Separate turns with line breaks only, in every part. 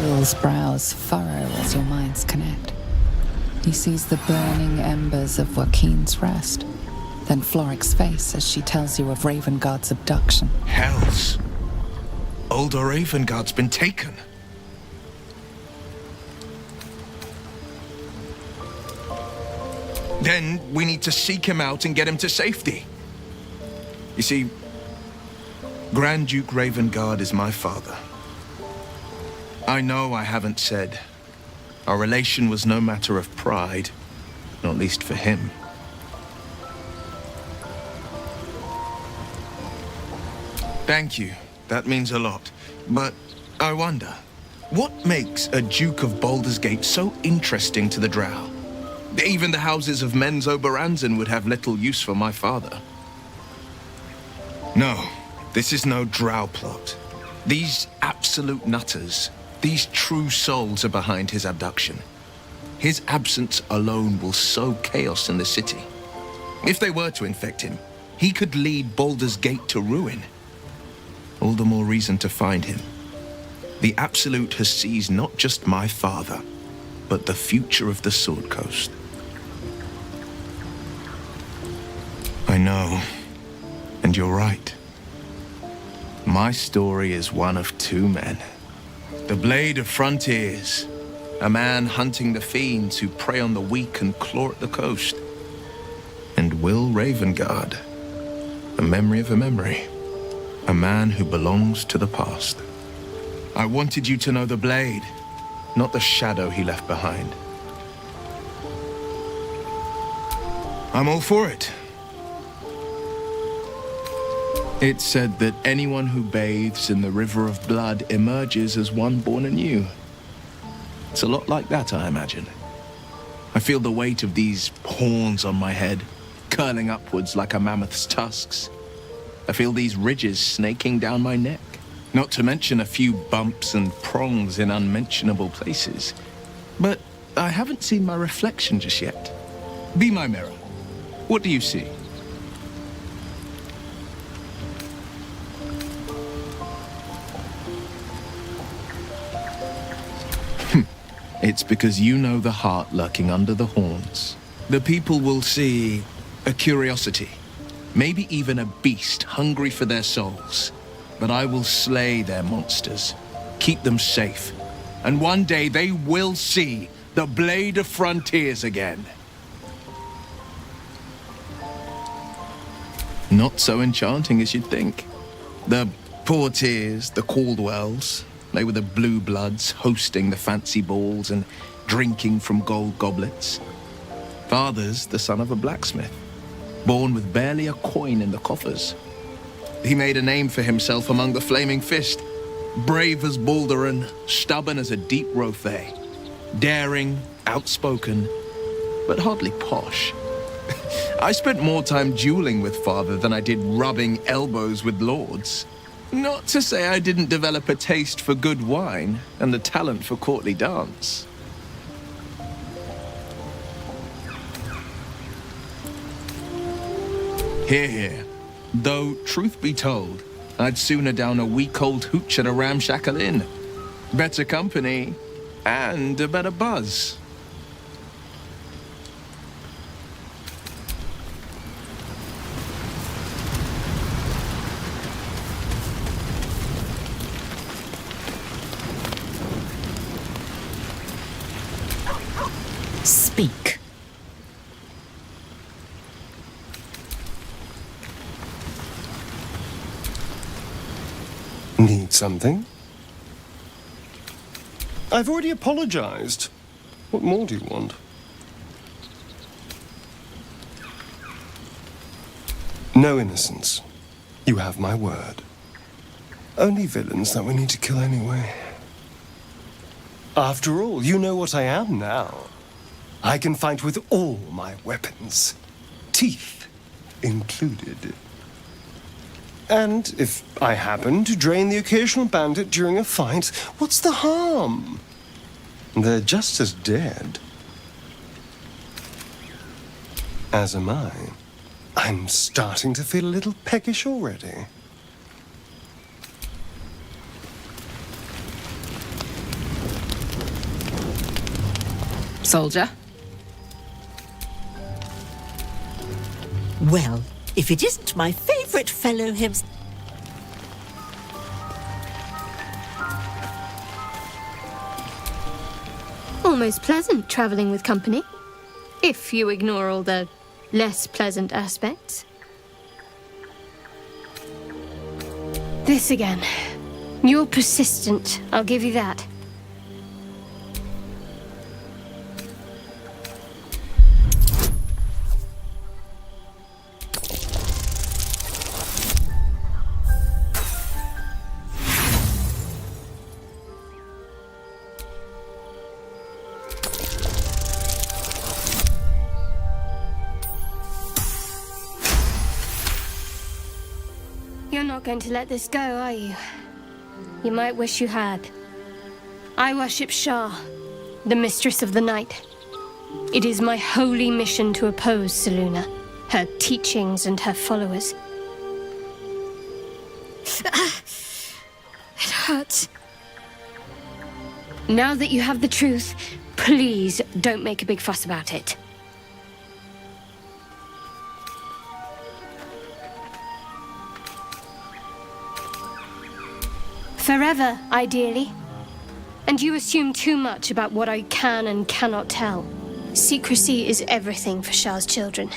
Will's brows furrow as your minds connect. He sees the burning embers of Joaquin's rest, then Floric's face as she tells you of Ravengard's abduction.
Hells! Older Ravengard's been taken. Then we need to seek him out and get him to safety. You see, Grand Duke Ravengard is my father. I know I haven't said. Our relation was no matter of pride, not least for him. Thank you. That means a lot. But I wonder, what makes a Duke of Baldur's Gate so interesting to the Drow? Even the houses of Men's Oberanzen would have little use for my father. No, this is no Drow plot. These absolute nutters, these true souls are behind his abduction. His absence alone will sow chaos in the city. If they were to infect him, he could lead Baldur's Gate to ruin. All the more reason to find him. The Absolute has seized not just my father, but the future of the Sword Coast. I know, and you're right. My story is one of two men. The Blade of Frontiers, a man hunting the fiends who prey on the weak and claw at the coast. And Will Ravengard, a memory of a memory. A man who belongs to the past. I wanted you to know the Blade, not the shadow he left behind. I'm all for it. It's said that anyone who bathes in the river of blood emerges as one born anew. It's a lot like that, I imagine. I feel the weight of these horns on my head, curling upwards like a mammoth's tusks. I feel these ridges snaking down my neck, not to mention a few bumps and prongs in unmentionable places. But I haven't seen my reflection just yet. Be my mirror. What do you see? It's because you know the heart lurking under the horns. The people will see a curiosity. Maybe even a beast hungry for their souls. But I will slay their monsters, keep them safe. And one day they will see the Blade of Frontiers again. Not so enchanting as you'd think. The Portiers, the Caldwells, they were the blue bloods hosting the fancy balls and drinking from gold goblets. Father's the son of a blacksmith, born with barely a coin in the coffers. He made a name for himself among the Flaming Fist. Brave as Baldur, stubborn as a deep Rothay. Daring, outspoken, but hardly posh. I spent more time dueling with father than I did rubbing elbows with lords. Not to say I didn't develop a taste for good wine and the talent for courtly dance. Hear, hear. Though, truth be told, I'd sooner down a week-old hooch at a ramshackle inn. Better company, and a better buzz.
Speak.
Need something? I've already apologized. What more do you want? No innocence. You have my word. Only villains that we need to kill anyway. After all, you know what I am now. I can fight with all my weapons, teeth included. And if I happen to drain the occasional bandit during a fight, what's the harm? They're just as dead. As am I. I'm starting to feel a little peckish already.
Soldier?
Well, if it isn't my favourite fellow himself.
Almost pleasant traveling with company, if you ignore all the less pleasant aspects. This again. You're persistent, I'll give you that. You're not going to let this go, are you? You might wish you had. I worship Shah, the Mistress of the Night. It is my holy mission to oppose Selûne, her teachings and her followers. It hurts. Now that you have the truth, please don't make a big fuss about it. Forever, ideally. And you assume too much about what I can and cannot tell. Secrecy is everything for Shah's children.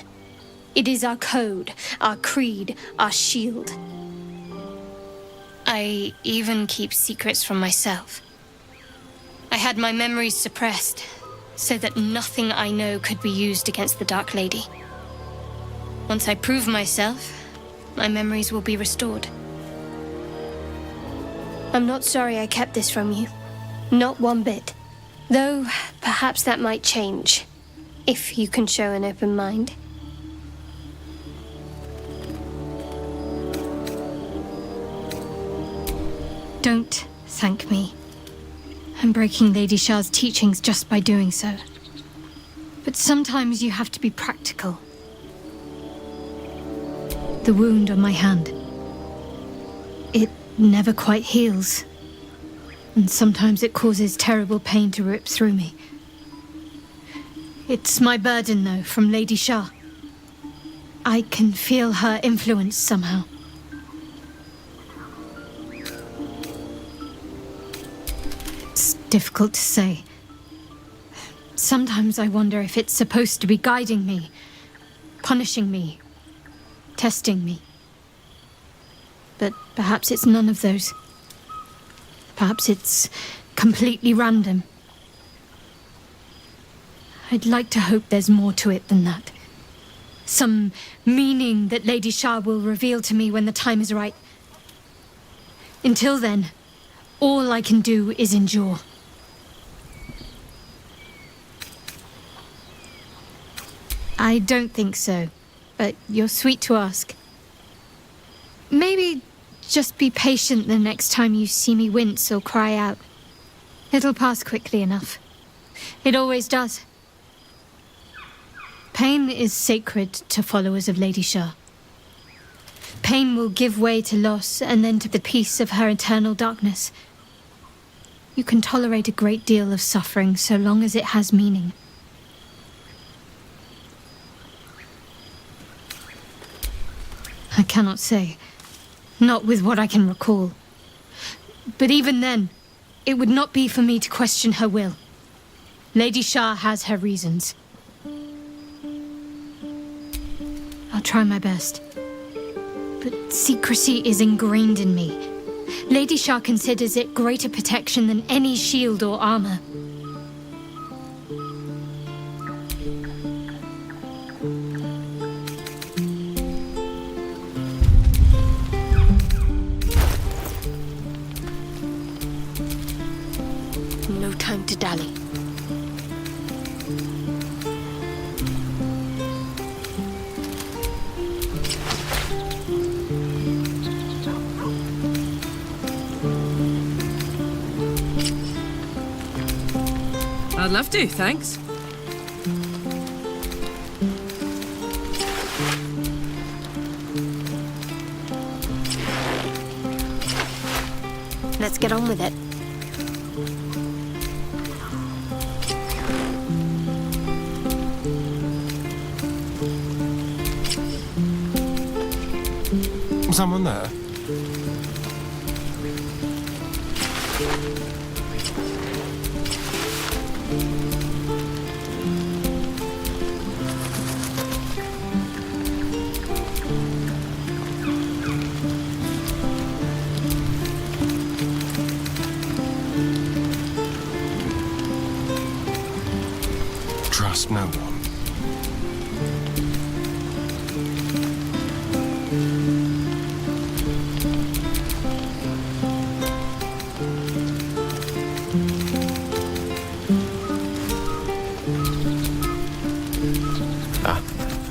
It is our code, our creed, our shield. I even keep secrets from myself. I had my memories suppressed, so that nothing I know could be used against the Dark Lady. Once I prove myself, my memories will be restored. I'm not sorry I kept this from you. Not one bit. Though, perhaps that might change, if you can show an open mind. Don't thank me. I'm breaking Lady Shah's teachings just by doing so. But sometimes you have to be practical. The wound on my hand. It never quite heals. And sometimes it causes terrible pain to rip through me. It's my burden, though, from Lady Shah. I can feel her influence somehow. It's difficult to say. Sometimes I wonder if it's supposed to be guiding me, punishing me, testing me. But perhaps it's none of those. Perhaps it's completely random. I'd like to hope there's more to it than that. Some meaning that Lady Shah will reveal to me when the time is right. Until then, all I can do is endure. I don't think so, but you're sweet to ask. Maybe just be patient the next time you see me wince or cry out. It'll pass quickly enough. It always does. Pain is sacred to followers of Lady Shah. Pain will give way to loss and then to the peace of her eternal darkness. You can tolerate a great deal of suffering so long as it has meaning. I cannot say. Not with what I can recall. But even then, it would not be for me to question her will. Lady Shah has her reasons. I'll try my best. But secrecy is ingrained in me. Lady Shah considers it greater protection than any shield or armor. No time to dally.
I'd love to, thanks.
Let's get on with it.
someone there? Trust no one.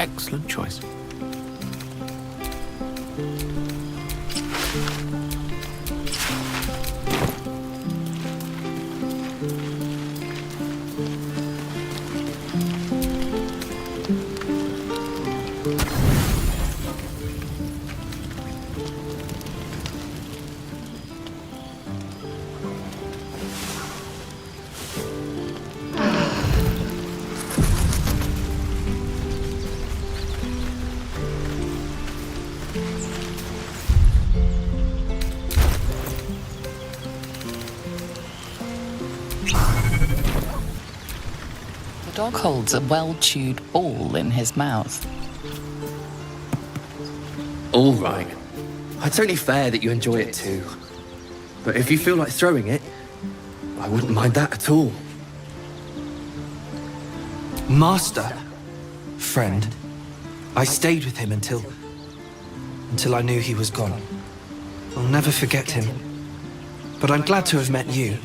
Excellent choice.
The dog holds a well-chewed ball in his mouth.
All right. It's only fair that you enjoy it too. But if you feel like throwing it, I wouldn't mind that at all. Master, friend, I stayed with him until I knew he was gone. I'll never forget him. But I'm glad to have met you.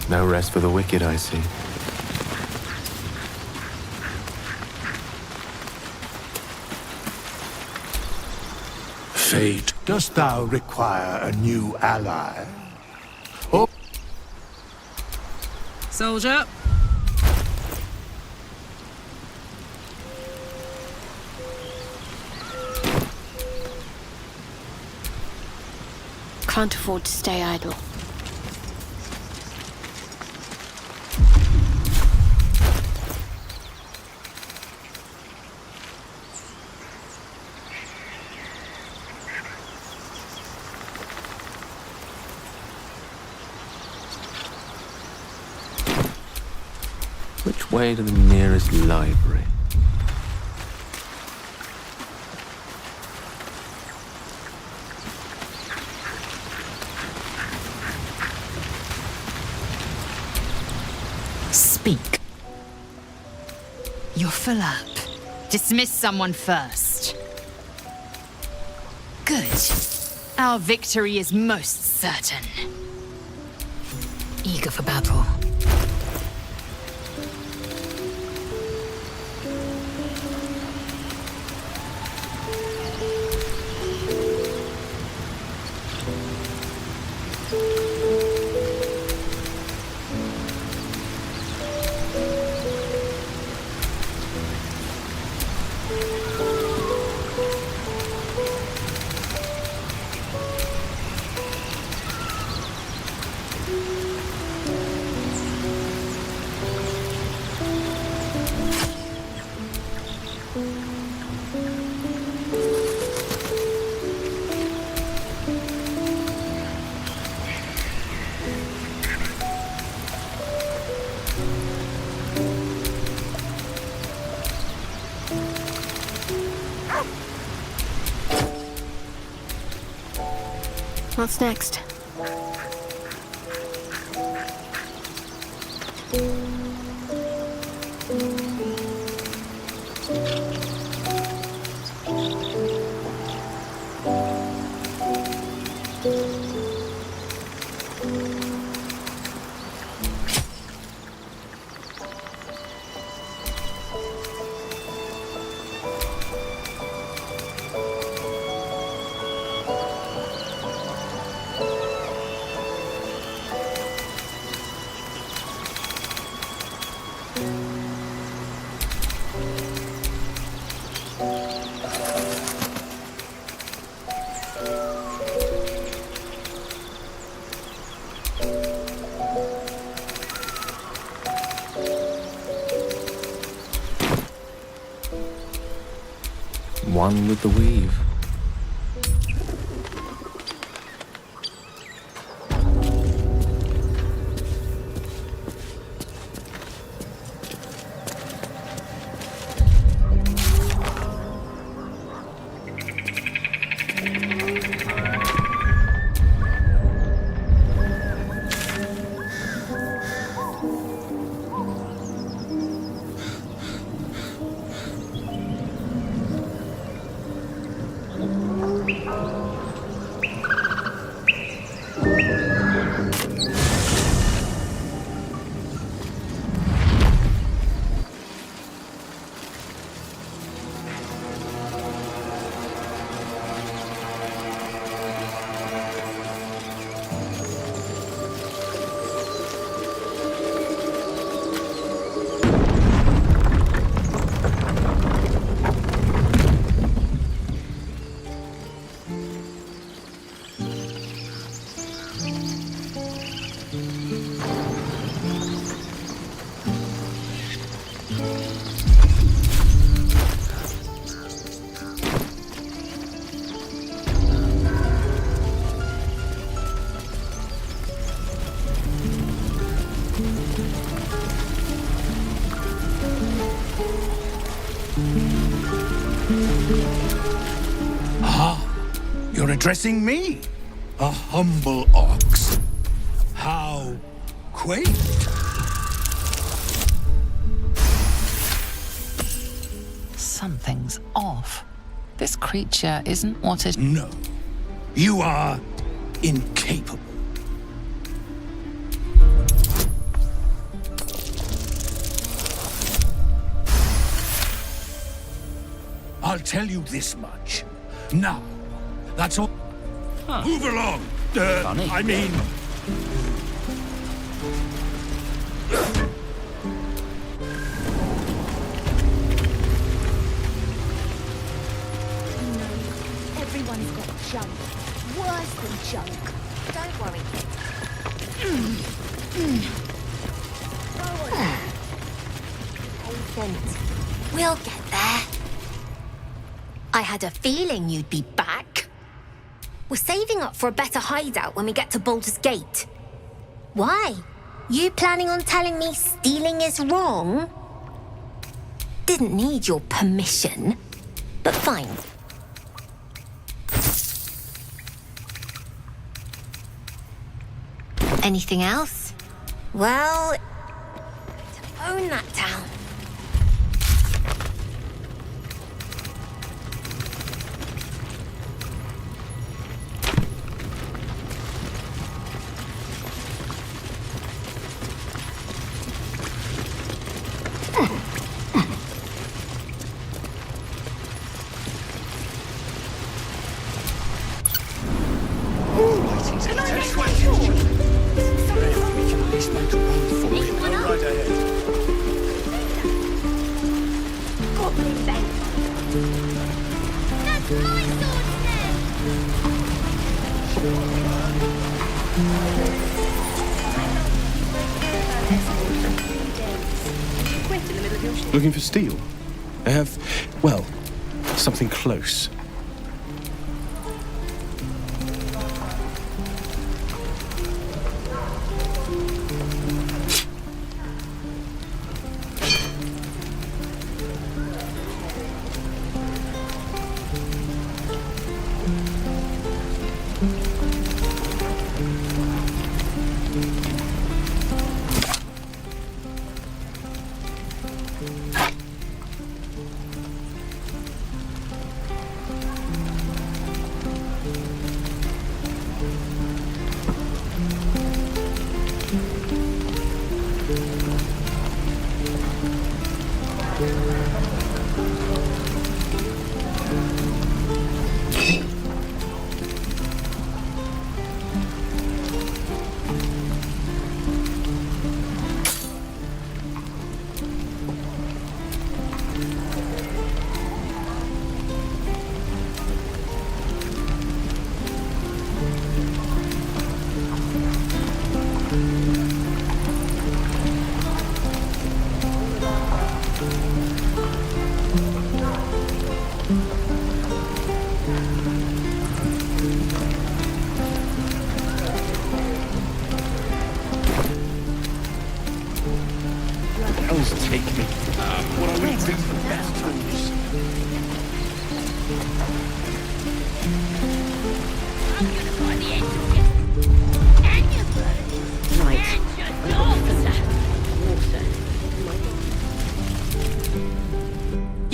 No rest for the wicked, I see.
Fate, dost thou require a new ally? Oh,
Soldier.
Can't afford to stay idle.
Which way to the nearest library?
Speak. You're full up. Dismiss someone first. Good. Our victory is most certain. Eager for battle.
What's next?
One with the weave.
You're addressing me, a humble ox. How quaint.
Something's off. This creature isn't what it...
No, you are incapable. I'll tell you this much. Now, that's all.
Huh.
Move along.
Funny.
I mean...
Everyone's got junk. Worse than junk. Don't worry. Patient. We'll get there. I had a feeling you'd be back. We're saving up for a better hideout when we get to Baldur's Gate. Why? You planning on telling me stealing is wrong? Didn't need your permission, but fine. Anything else? Well, to own that town. Goblin Ben. That's my sword,
Looking for steel? I have, well, something close.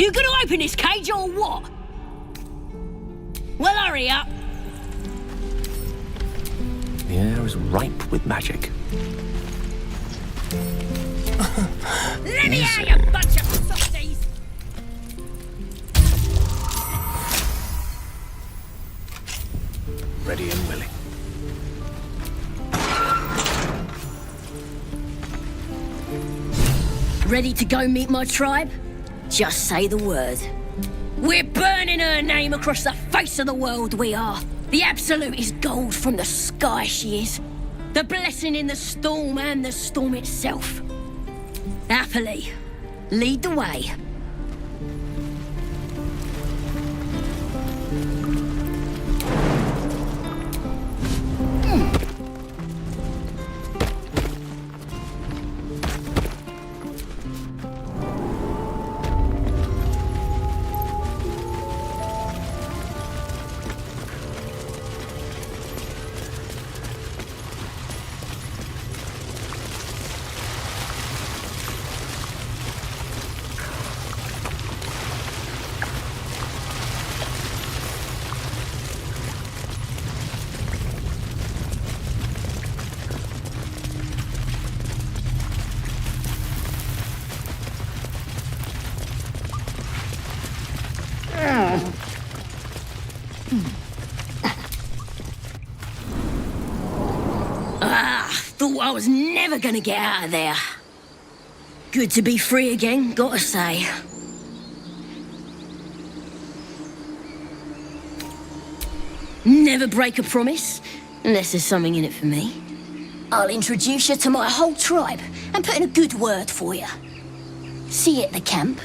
You gonna open this cage or what? Well, hurry up.
The air is ripe with magic.
Let me out, you bunch of softies!
Ready and willing.
Ready to go meet my tribe? Just say the word. We're burning her name across the face of the world, we are. The absolute is gold from the sky, she is. The blessing in the storm and the storm itself. Happily, lead the way. Thought I was never gonna get out of there. Good to be free again, gotta say. Never break a promise, unless there's something in it for me. I'll introduce you to my whole tribe and put in a good word for you. See you at the camp.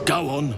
Go on.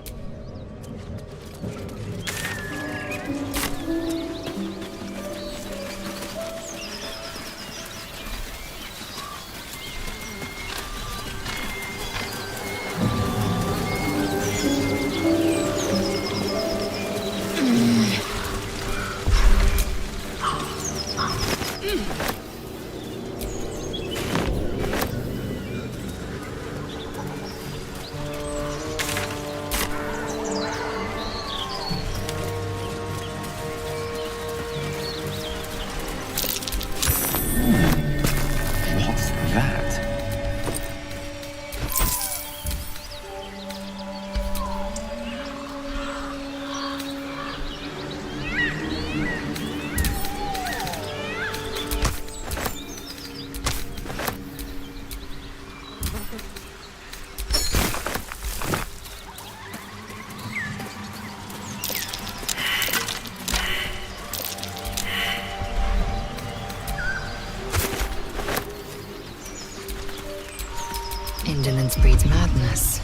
Indolence breeds madness.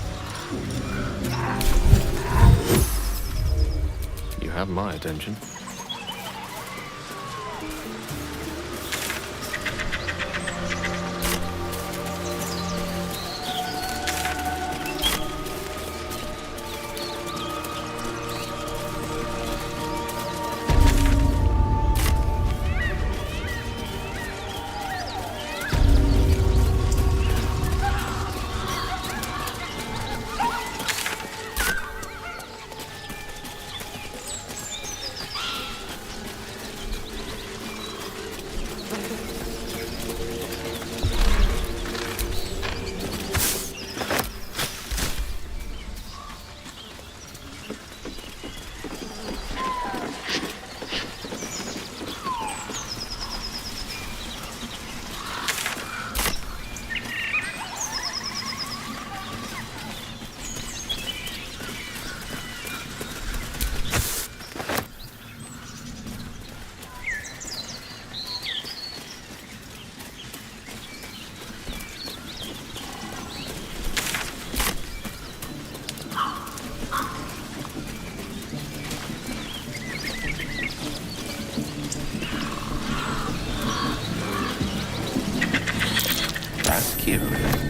You have my attention.
curious.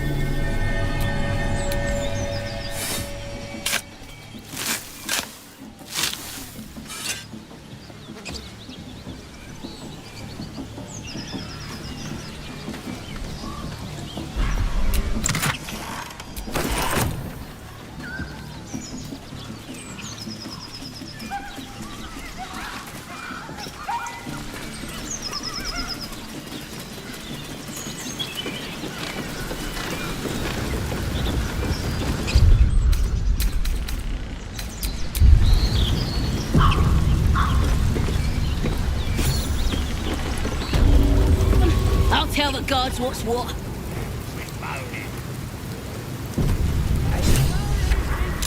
I'll tell the gods what's what.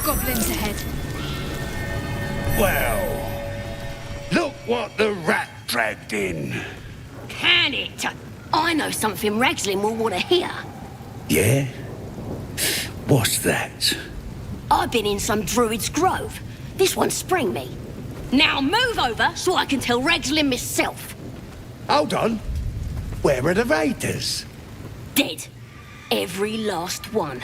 Goblins ahead.
Well, look what the rat dragged in.
Can it? I know something Ragslin will want to hear.
Yeah? What's that?
I've been in some druid's grove. This one sprang me. Now move over so I can tell Ragslin myself.
Hold on. Where are the raiders?
Dead. Every last one.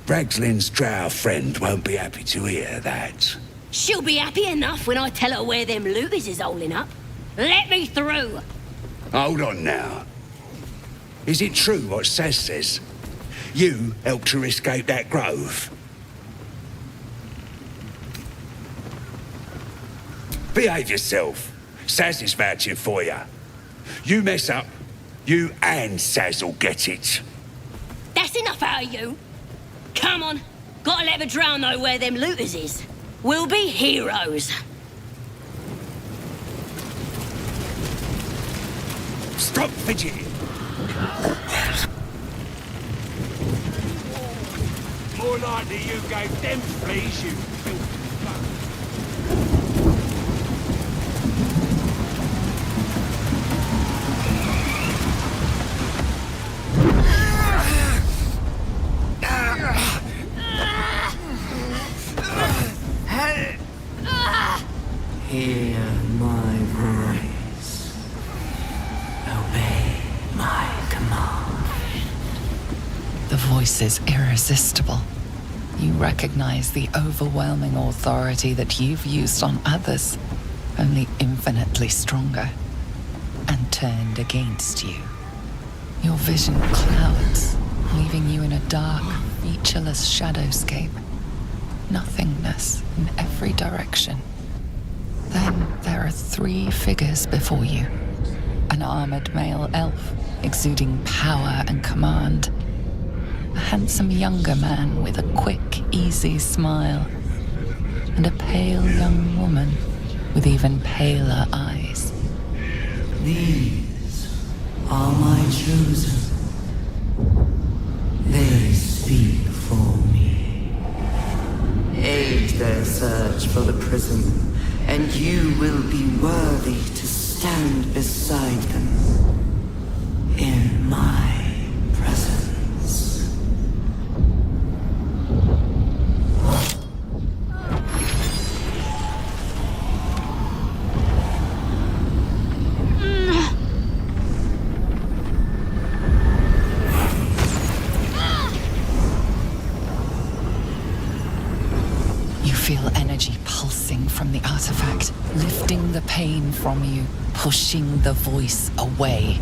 Ragslin's drow friend won't be happy to hear that.
She'll be happy enough when I tell her where them looters is holding up. Let me through.
Hold on now. Is it true what Saz says? You helped her escape that grove? Behave yourself. Saz is vouching for you. You mess up, you and Saz will get it.
That's enough out of you. Come on. Gotta let the drow know where them looters is. We'll be heroes.
Stop fidgeting. More likely you gave them fleas, you filthy fuck.
Hear my voice. Obey my command.
The voice is irresistible. You recognize the overwhelming authority that you've used on others, only infinitely stronger, and turned against you. Your vision clouds, leaving you in a dark, featureless shadowscape. Nothingness in every direction. Then there are 3 figures before you. An armored male elf, exuding power and command. A handsome younger man with a quick, easy smile. And a pale young woman with even paler eyes.
These are my chosen. They speak for me. Aid their search for the prison, and you will be worthy to stand beside them in my presence.
Feel energy pulsing from the artifact, lifting the pain from you, pushing the voice away.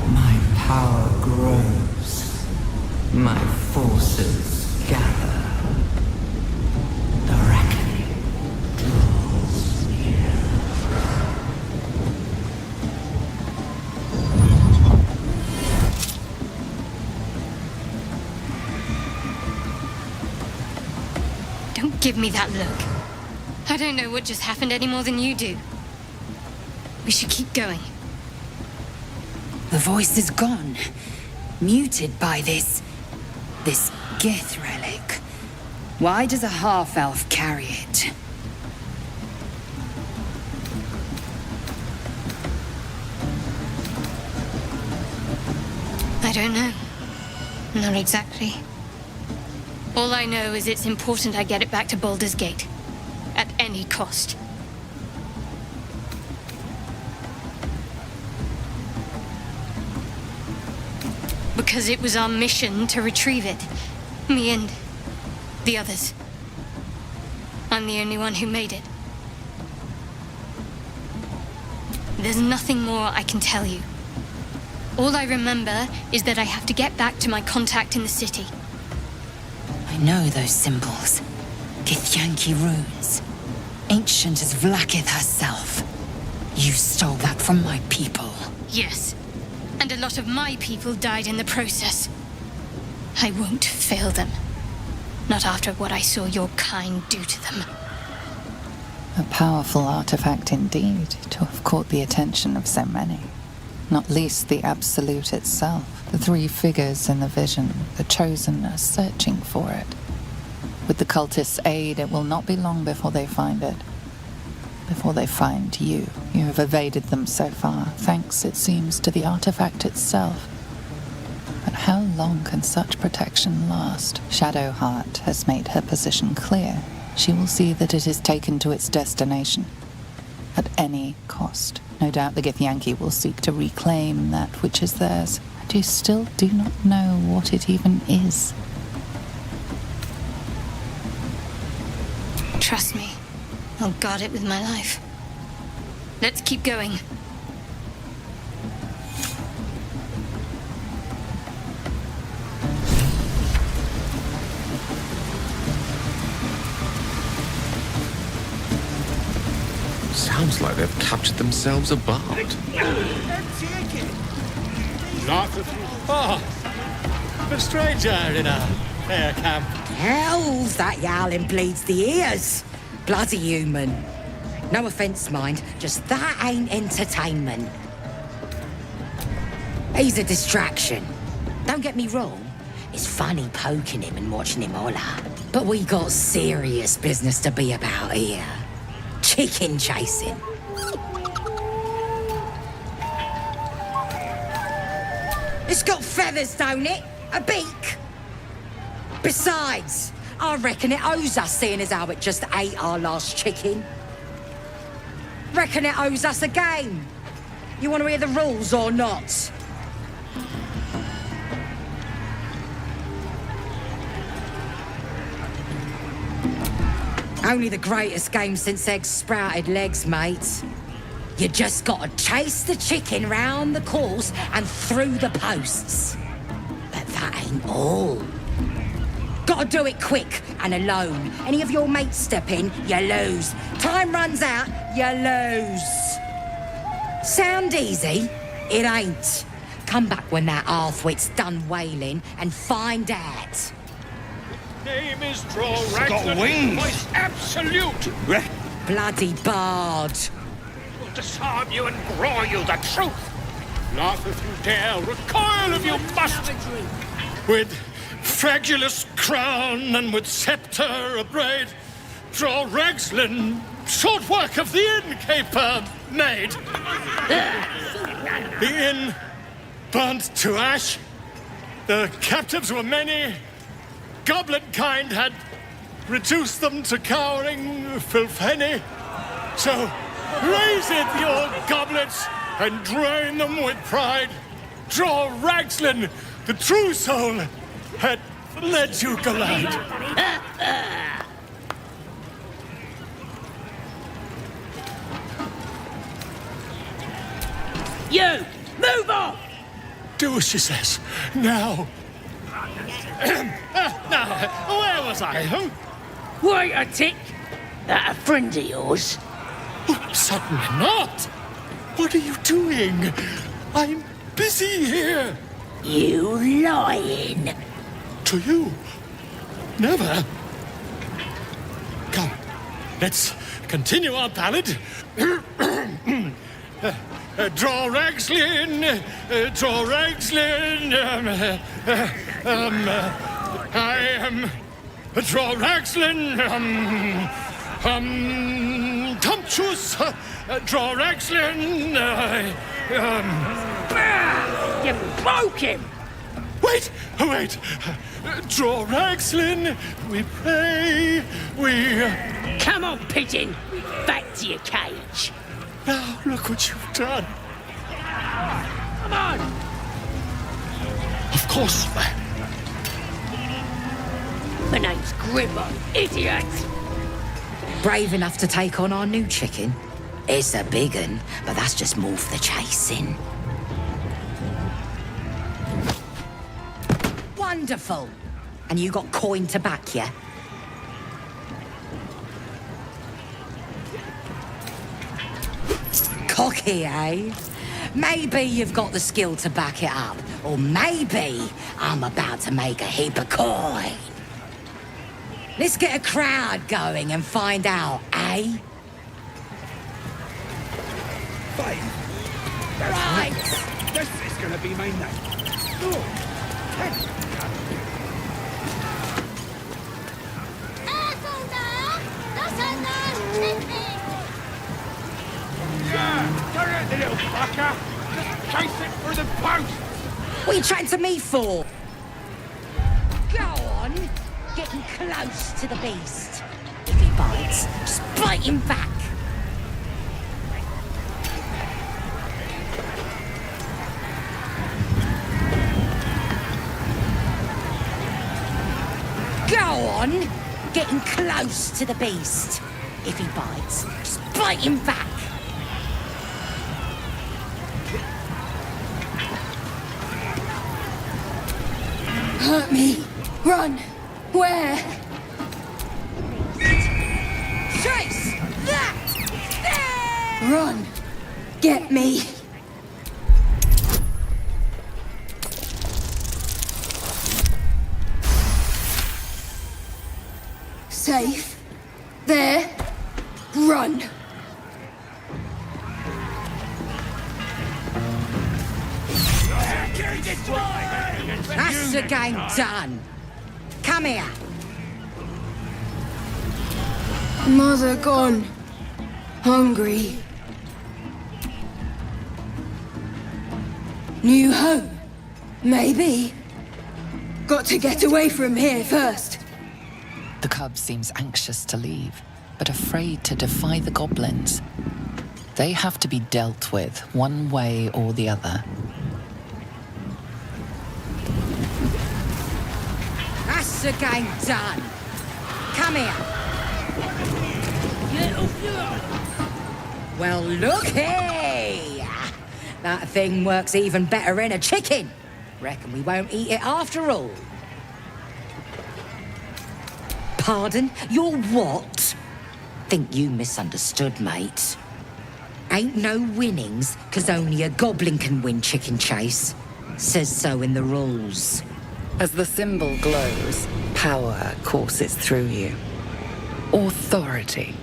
My power grows. My forces gather. The reckoning draws near.
Don't give me that look. I don't know what just happened any more than you do. We should keep going.
The voice is gone. Muted by this Gith relic. Why does a half-elf carry it?
I don't know. Not exactly. All I know is it's important I get it back to Baldur's Gate. At any cost. Because it was our mission to retrieve it. Me and the others. I'm the only one who made it. There's nothing more I can tell you. All I remember is that I have to get back to my contact in the city.
I know those symbols. Githyanki runes. Ancient as Vlaakith herself. You stole that from my people.
Yes. And a lot of my people died in the process. I won't fail them. Not after what I saw your kind do to them.
A powerful artifact indeed, to have caught the attention of so many. Not least the Absolute itself. The three figures in the vision, the Chosen, are searching for it. With the cultists' aid, it will not be long before they find it. Before they find you. You have evaded them so far, thanks, it seems, to the artifact itself. But how long can such protection last? Shadowheart has made her position clear. She will see that it is taken to its destination. At any cost. No doubt the Githyanki will seek to reclaim that which is theirs. And you still do not know what it even is.
Trust me. I'll guard it with my life. Let's keep going.
Sounds like they've captured themselves a bard.
Oh, a stranger in a fair camp.
Hell's that yowling bleeds the ears. Bloody human. No offence, mind, just that ain't entertainment. He's a distraction. Don't get me wrong, it's funny poking him and watching him holler. But we got serious business to be about here. Chicken chasing. It's got feathers, don't it? A beak. Besides, I reckon it owes us, seeing as how it just ate our last chicken. Reckon it owes us a game. You want to hear the rules or not? Only the greatest game since eggs sprouted legs, mate. You just gotta chase the chicken round the course and through the posts. But that ain't all. Gotta do it quick and alone. Any of your mates step in, you lose. Time runs out, you lose. Sound easy? It ain't. Come back when that half-wit's done wailing and find out.
Name is Draw Rags.
got wings.
Voice absolute.
Bloody bard.
Will disarm you and broil the truth. Laugh if you dare, recoil if you must. With fragulous crown and with sceptre abraid, Draw Ragslin, short work of the innkeeper made. The inn burnt to ash. The captives were many. Goblin kind had reduced them to cowering filthenny. So raise it, your goblets, and drain them with pride. Draw Ragslin, the true soul, had led you glide.
You! Move on!
Do as she says. Now. Now, where was I?
Wait a tick. That a friend of yours?
Certainly not. What are you doing? I'm busy here.
You lying.
To you? Never. Come, let's continue our ballad. Draw Ragslin, draw Ragslin, I am Draw Ragslin, Tumptuous, draw Ragslin,
You broke him!
Wait! Draw Ragslin, we pray, we...
Come on, pigeon! Back to your cage!
Now, look what you've done.
Come on!
Of horseman.
My name's Grimmer, idiot.
Brave enough to take on our new chicken? It's a big un, but that's just more for the chasing. Wonderful. And you got coin to back you? Cocky, eh? Maybe you've got the skill to back it up. Or maybe I'm about to make a heap of coin. Let's get a crowd going and find out, eh? Right!
This is gonna be my night. Yeah, turn it, the little fucker. Just chase it for the post.
What are you trying to me for? Go on, getting close to the beast. If he bites, just bite him back. Go on, getting close to the beast. If he bites, just bite him back.
Hurt me. Run. Where?
Chase! That!
Run. Get me. Safe. There. Run.
That's the game done. Come here.
Mother gone. Hungry. New home. Maybe. Got to get away from here first.
The cub seems anxious to leave, but afraid to defy the goblins. They have to be dealt with one way or the other.
That's the game done. Come here. Well, looky! That thing works even better in a chicken. Reckon we won't eat it after all. Pardon? You're what? Think you misunderstood, mate. Ain't no winnings, 'cause only a goblin can win chicken chase. Says so in the rules.
As the symbol glows, power courses through you. Authority.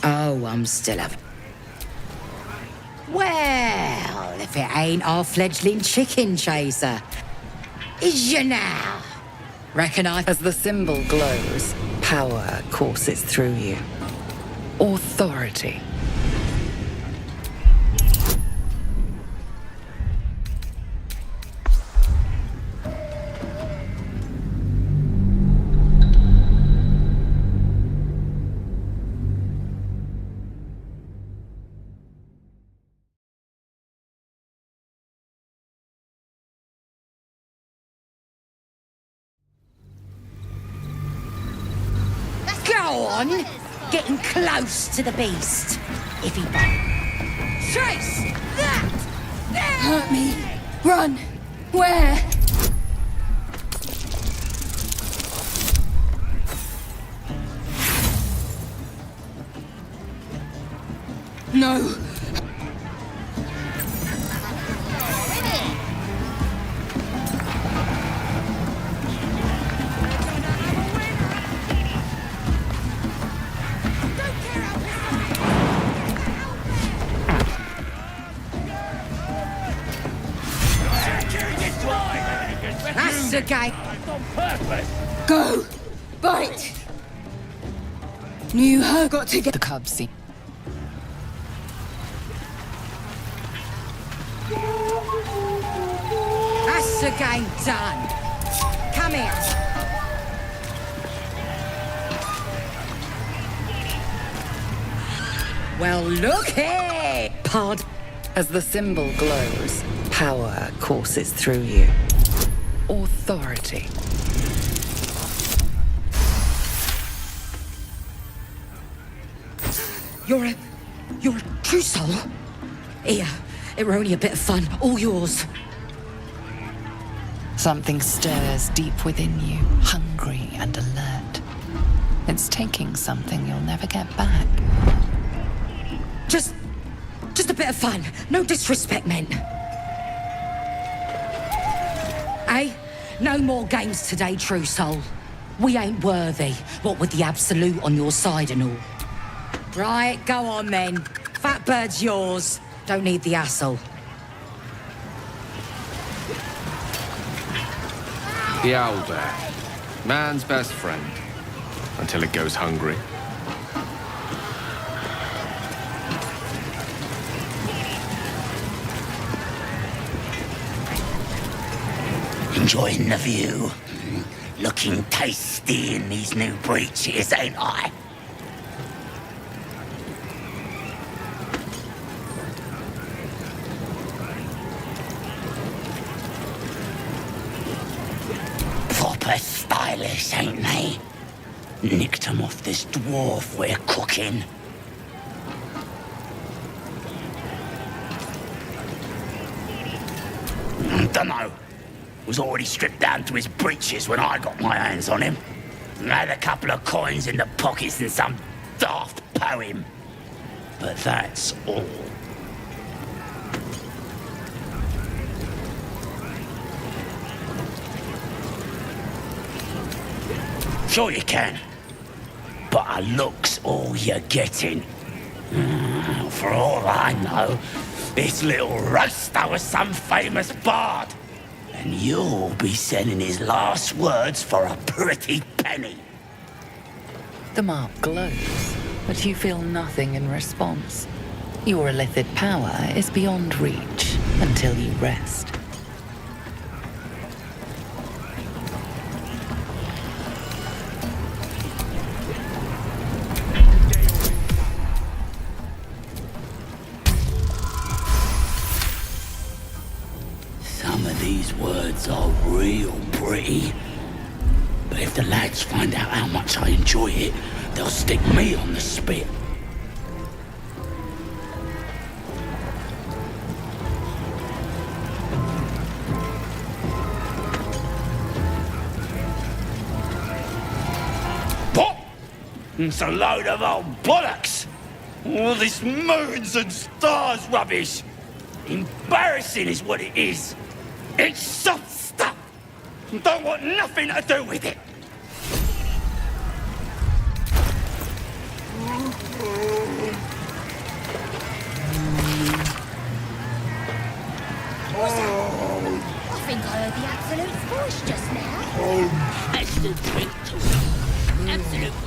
Oh, I'm still up. Well, if it ain't our fledgling chicken chaser. Is you now? Reckon I...
As the symbol glows, power courses through you. Authority.
Go on! Getting close to the beast. If he bites. Chase! That!
Hurt me. Run. Where? No.
That's the guy.
Go. Bite. New home. Got to get...
The cub seems...
What's the game done? Come here. Well, look here!
Pod. As the symbol glows, power courses through you. Authority.
You're a true soul? Here, it were only a bit of fun, all yours.
Something stirs deep within you, hungry and alert. It's taking something you'll never get back.
Just a bit of fun. No disrespect meant. Eh? No more games today, true soul. We ain't worthy, what with the absolute on your side and all. Right, go on then. Fat bird's yours. Don't need the hassle.
The owlbear. Man's best friend. Until it goes hungry.
Enjoying the view. Looking tasty in these new breeches, ain't I? Proper stylish, ain't they? Nicked 'em off this dwarf we're cooking. Dunno. Was already stripped down to his breeches when I got my hands on him. Had a couple of coins in the pockets and some daft poem. But that's all. Sure you can. But a look's all you're getting. For all I know, this little roaster was some famous bard. And you'll be sending his last words for a pretty penny.
The mark glows, but you feel nothing in response. Your illithid power is beyond reach until you rest.
These words are real pretty. But if the lads find out how much I enjoy it, they'll stick me on the spit. What? It's a load of old bollocks. All this moons and stars rubbish. Embarrassing is what it is. It's soft stuff! Don't want nothing to do with it!
What's that? I think I heard the Absolute's voice just now.
That's the drink to Absolute,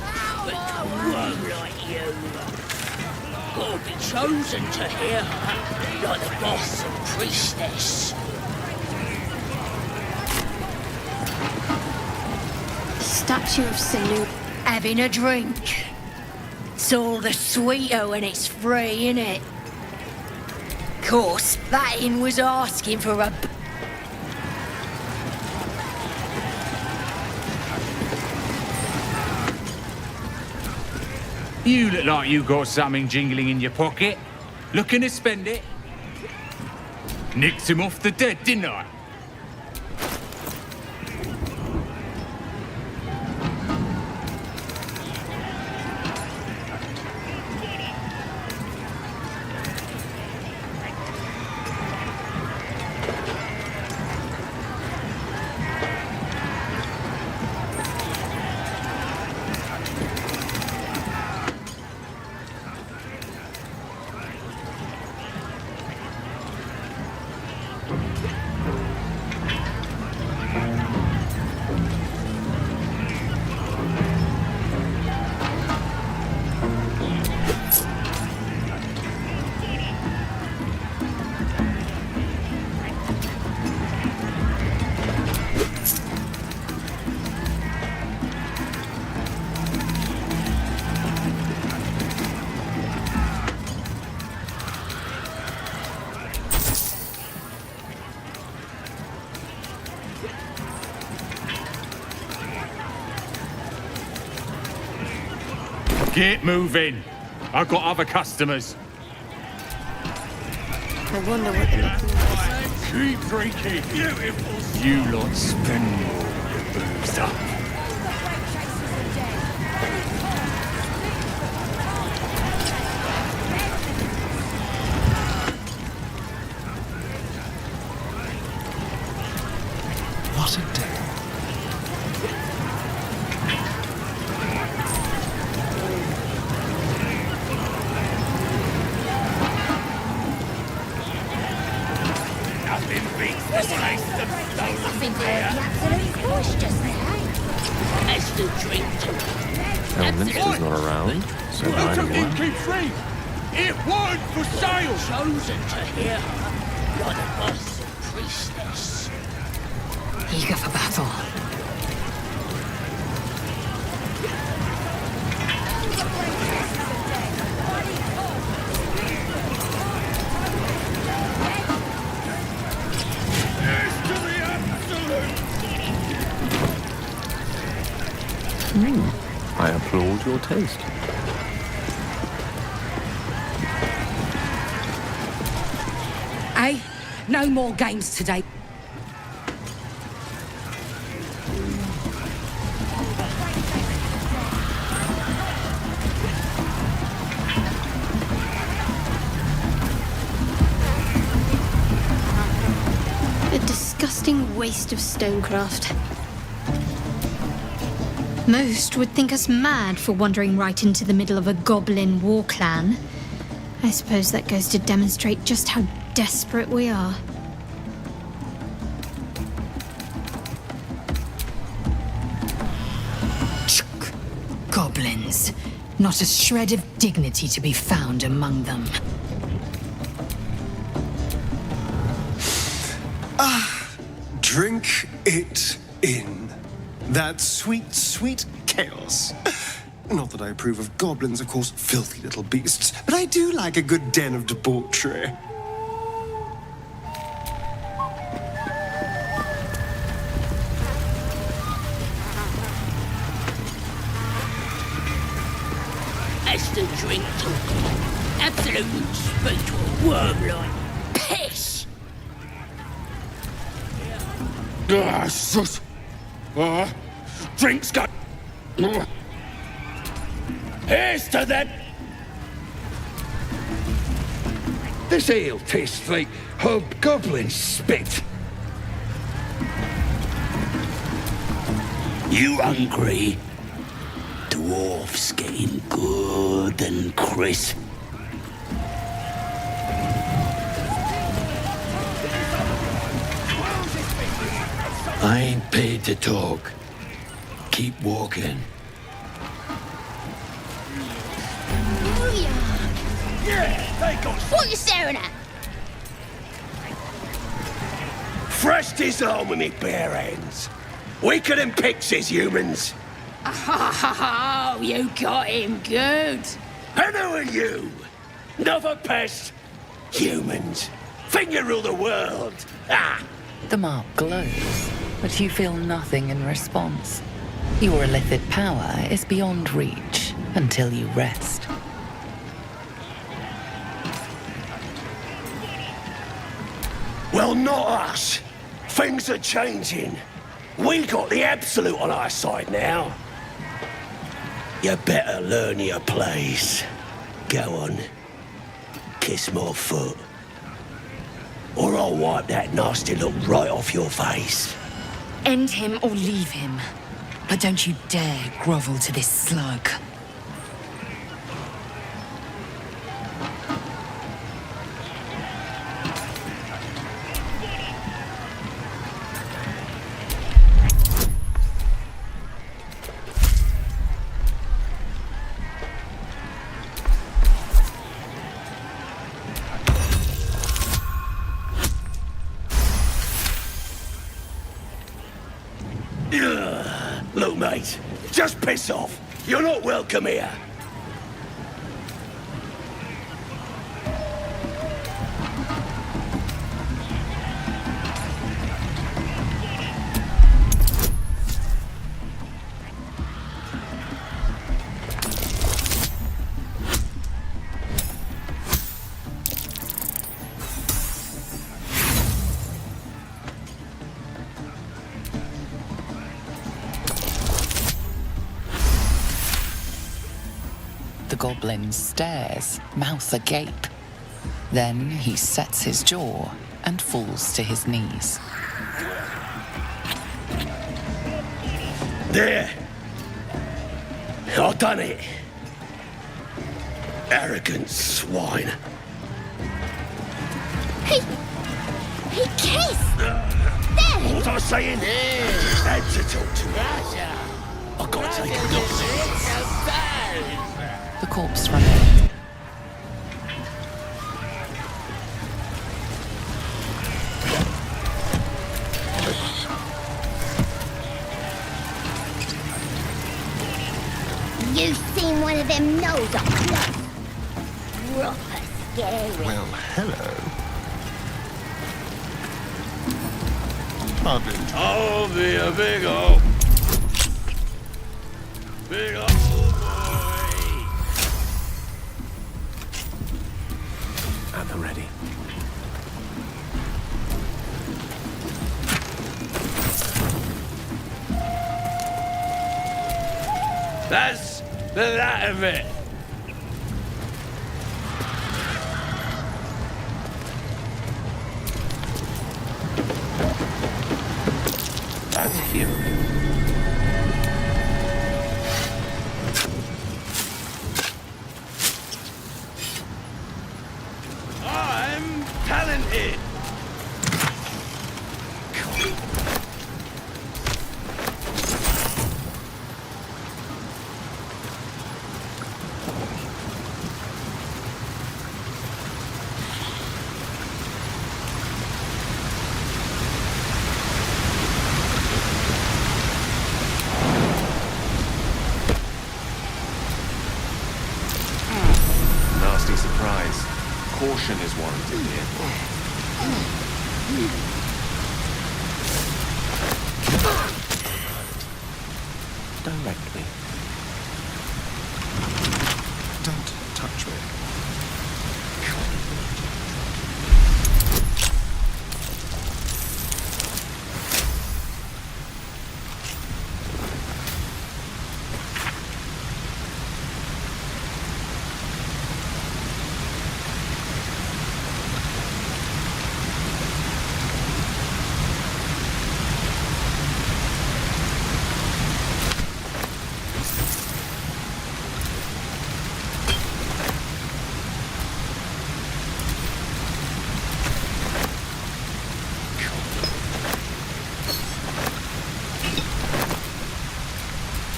but to one like you. Gotta be chosen to hear her, like the boss and priestess.
Statue of Salute.
Having a drink. It's all the sweeter when it's free, innit? Course, that inn was asking for a...
You look like you got something jingling in your pocket. Looking to spend it? Nicked him off the dead, didn't I? Get moving. I've got other customers.
I wonder what they're looking at.
Keep drinking. Beautiful. You lot spend your booze up.
What a day.
Nothing beats the taste of stolen
think I
beer.
heard the absolute voice just there.
As the drink.
Elminster's not around, so
Look
right
at
away.
Inky Free. It weren't for sale.
Chosen to hear her. You're the boss priestess.
Eager for battle.
I applaud your taste.
Hey, no more games today.
A disgusting waste of stonecraft.
Most would think us mad for wandering right into the middle of a goblin war clan. I suppose that goes to demonstrate just how desperate we are.
Goblins. Not a shred of dignity to be found among them.
Drink it in. That sweet, sweet chaos. Not that I approve of goblins, of course, filthy little beasts, but I do like a good den of debauchery.
As the drink. Absolute spiritual worm-like piss.
Sus. Drinks go.
Here's to that.
This ale tastes like hobgoblin spit.
You hungry? Dwarf's getting good and crisp.
I ain't paid to talk. Keep walking.
What are you staring at?
Fresh disharmony, bare hands. Weaker than pixies, humans.
Oh, you got him good.
And who are you? Another pest? Humans. Think you rule the world. Ah!
The mark glows, but you feel nothing in response. Your illithid power is beyond reach until you rest.
Well, not us. Things are changing. We got the absolute on our side now. You better learn your place. Go on. Kiss my foot. Or I'll wipe that nasty look right off your face.
End him or leave him. But don't you dare grovel to this slug.
Look, mate, just piss off. You're not welcome here.
The goblin stares, mouth agape. Then he sets his jaw and falls to his knees.
There! I done it! Arrogant swine.
He kissed!
What was I saying? Had to talk to me. I gotta take a look.
The corpse remains.
You've seen one of them nose up close. Proper scary.
Well, hello. Pardon.
I'll be a big old boy.
At the ready.
That's that of it.
That's him.
I'm talented.
Nasty surprise. Caution is warranted here.
Direct me.
Don't touch me.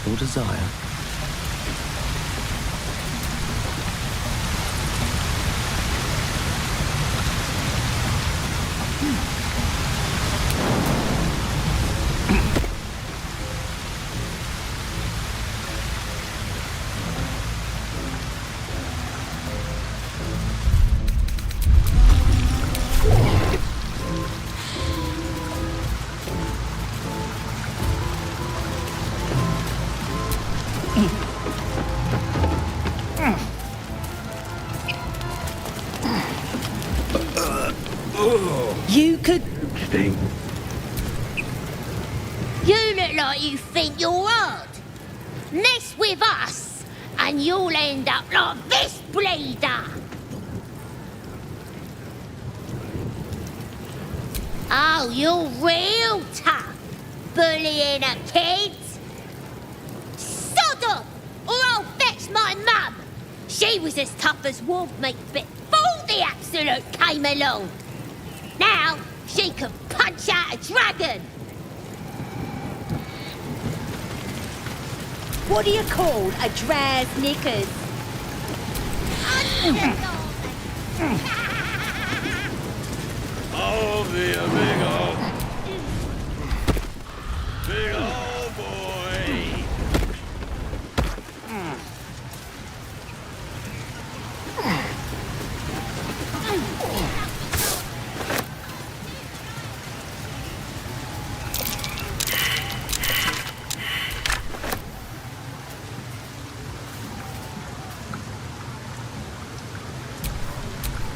Your desire.
You could.
Sting.
You look like you think you're hard. Mess with us, and you'll end up like this bleeder. Oh, you're real tough, bullying a kid. Sodom, or I'll fetch my mum. She was as tough as wolf meat before the Absolute came along. Now she can punch out a dragon. What do you call a draz knickers?
I'll be a big old boy.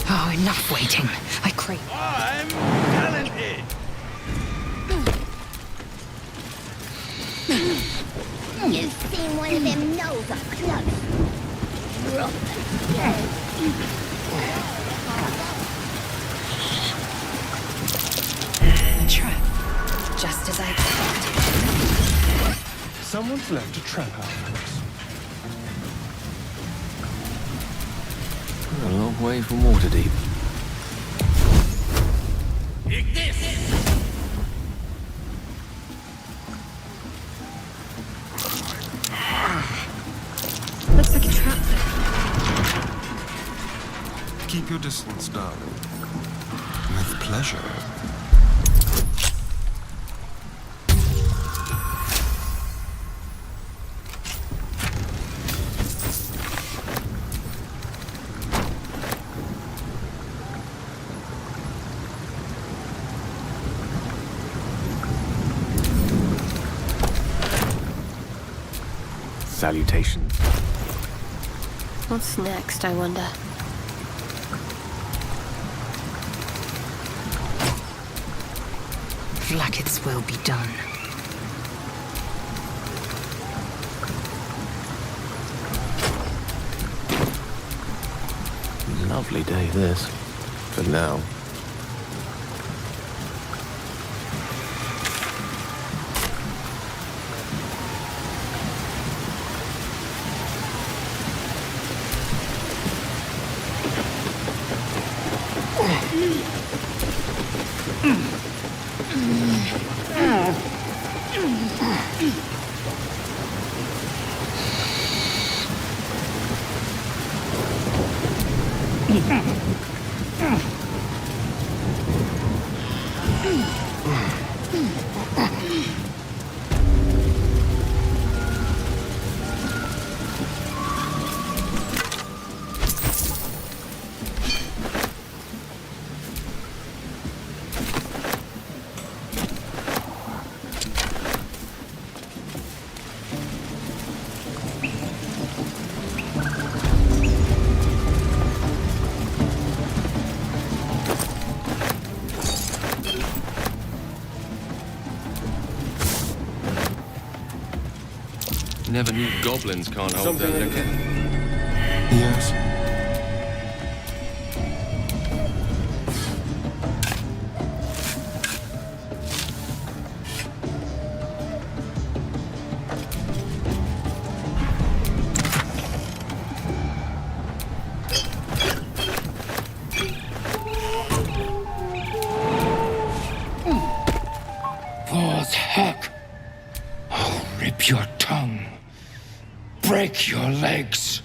Oh, enough waiting. I crave.
I'm talented.
You've seen one of them nose up close.
A trap. Just as I expected.
Someone's left a trap out for us.
A long way from Waterdeep.
Looks like a trap.
Keep your distance, darling. With pleasure.
Salutations.
What's next, I wonder?
Like will be done.
Lovely day, this. For now. Never knew goblins can't hold their liquor.
Yes.
Paws hack. I'll rip your tongue. Break your legs.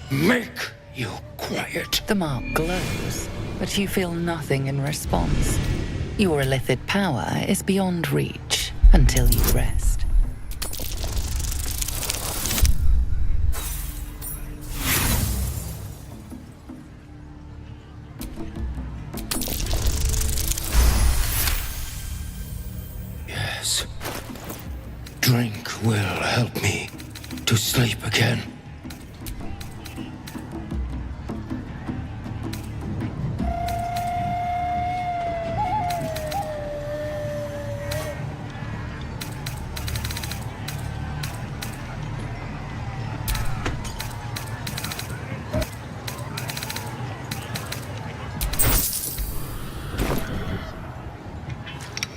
Make you quiet.
The mark glows, but you feel nothing in response. Your illithid power is beyond reach until you rest.
Yes. Drink will help me to sleep again.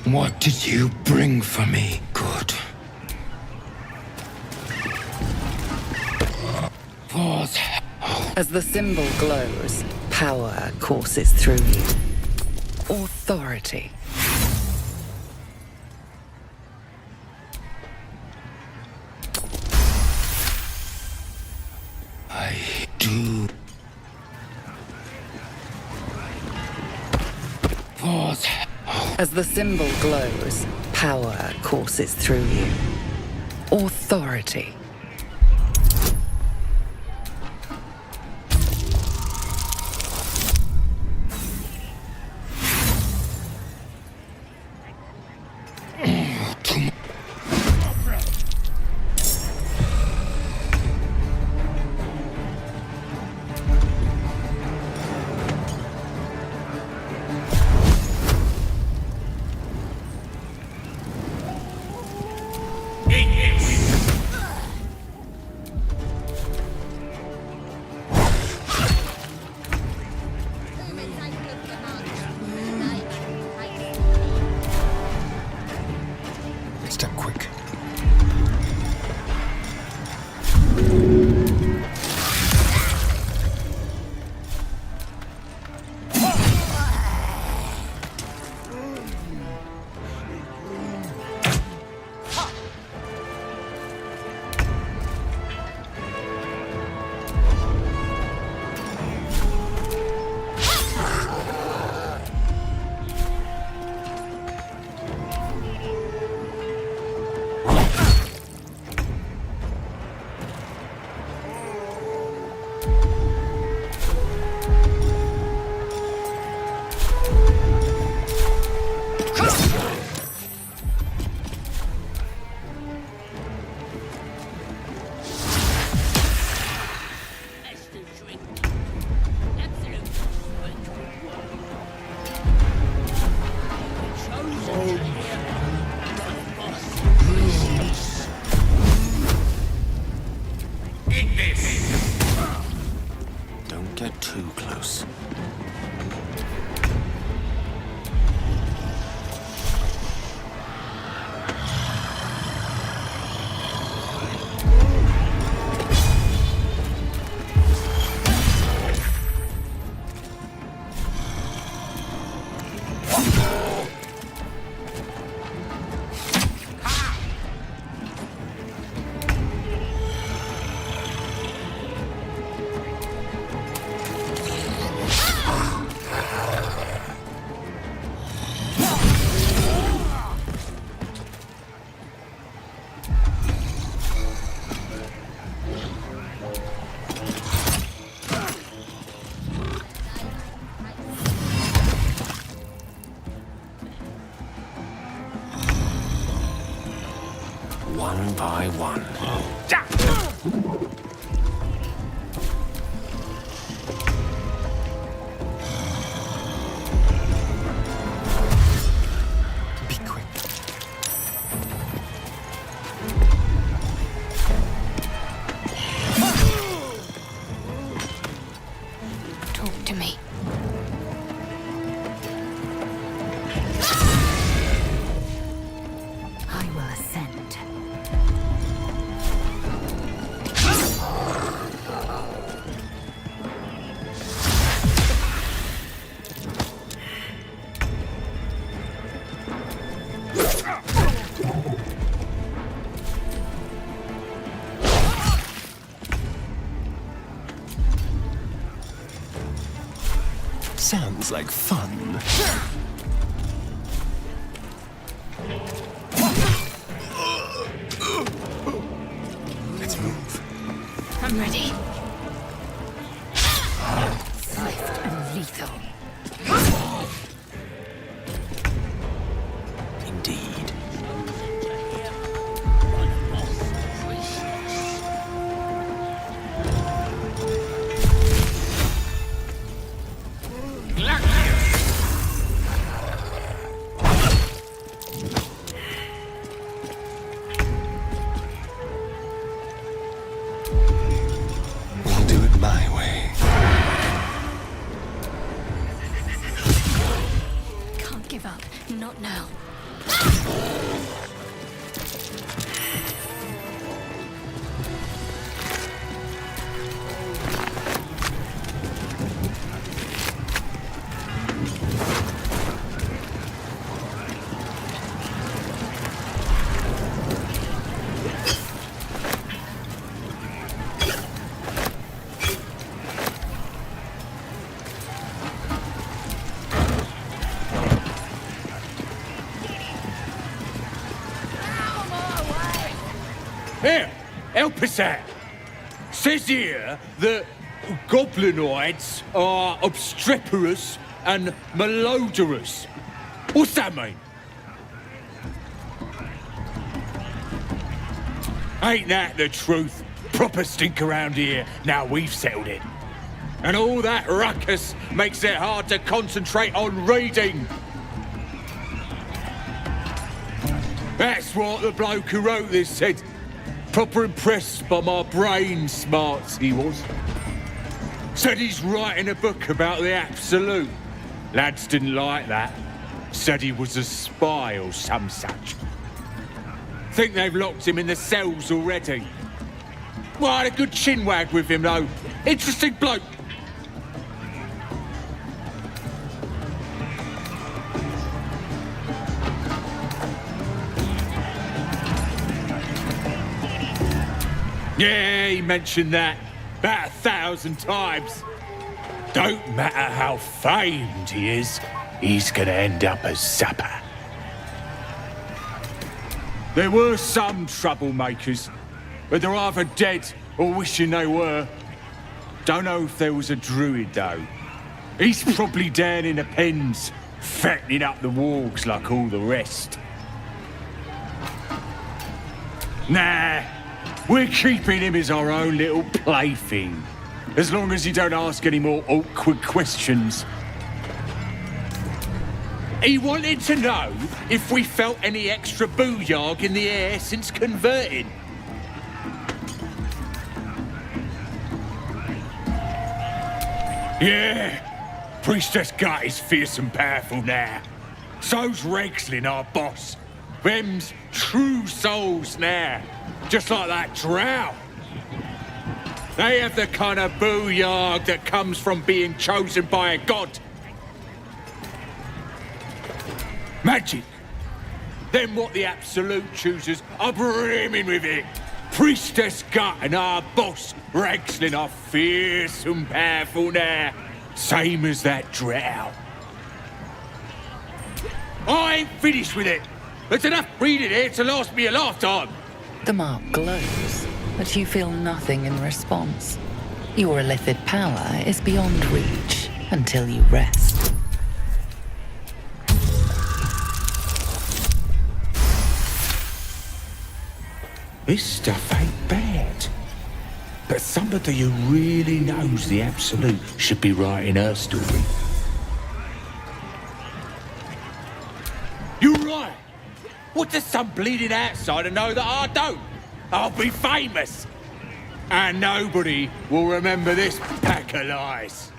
What did you bring for me? Good. Paws.
As the symbol glows, power courses through you. Authority.
I do. Paws.
As the symbol glows, power courses through you. Authority.
one by one.
Be quick.
Talk to me.
I will ascend.
Sounds like fun. Let's move.
I'm ready.
Swift and lethal.
Indeed.
We'll do it my way.
Can't give up. Not now.
Here, help us out. Says here that goblinoids are obstreperous and malodorous. What's that mean? Ain't that the truth? Proper stink around here, now we've settled it. And all that ruckus makes it hard to concentrate on reading. That's what the bloke who wrote this said. Proper impressed by my brain smarts, he was. Said he's writing a book about the Absolute. Lads didn't like that. Said he was a spy or some such. Think they've locked him in the cells already. Well, I had a good chinwag with him, though. Interesting bloke. Yeah, he mentioned that about 1,000 times. Don't matter how famed he is, he's gonna end up as supper. There were some troublemakers, but they're either dead or wishing they were. Don't know if there was a druid, though. He's probably down in the pens, fattening up the wargs like all the rest. Nah. We're keeping him as our own little plaything. As long as you don't ask any more awkward questions. He wanted to know if we felt any extra booyarg in the air since converting. Yeah, Priestess Gut is fierce and powerful now. So's Regslin, our boss. Them's true souls now. Just like that drow. They have the kind of booyarg that comes from being chosen by a god. Magic. Then what the Absolute chooses are brimming with it. Priestess Gut and our boss, Regslin, are fierce and powerful now. Same as that drow. I ain't finished with it. There's enough reading here to last me a lifetime.
The mark glows, but you feel nothing in response. Your illithid power is beyond reach until you rest.
This stuff ain't bad. But somebody who really knows the Absolute should be writing her story. You're right. What does some bleeding outsider know that I don't? I'll be famous. And nobody will remember this pack of lies.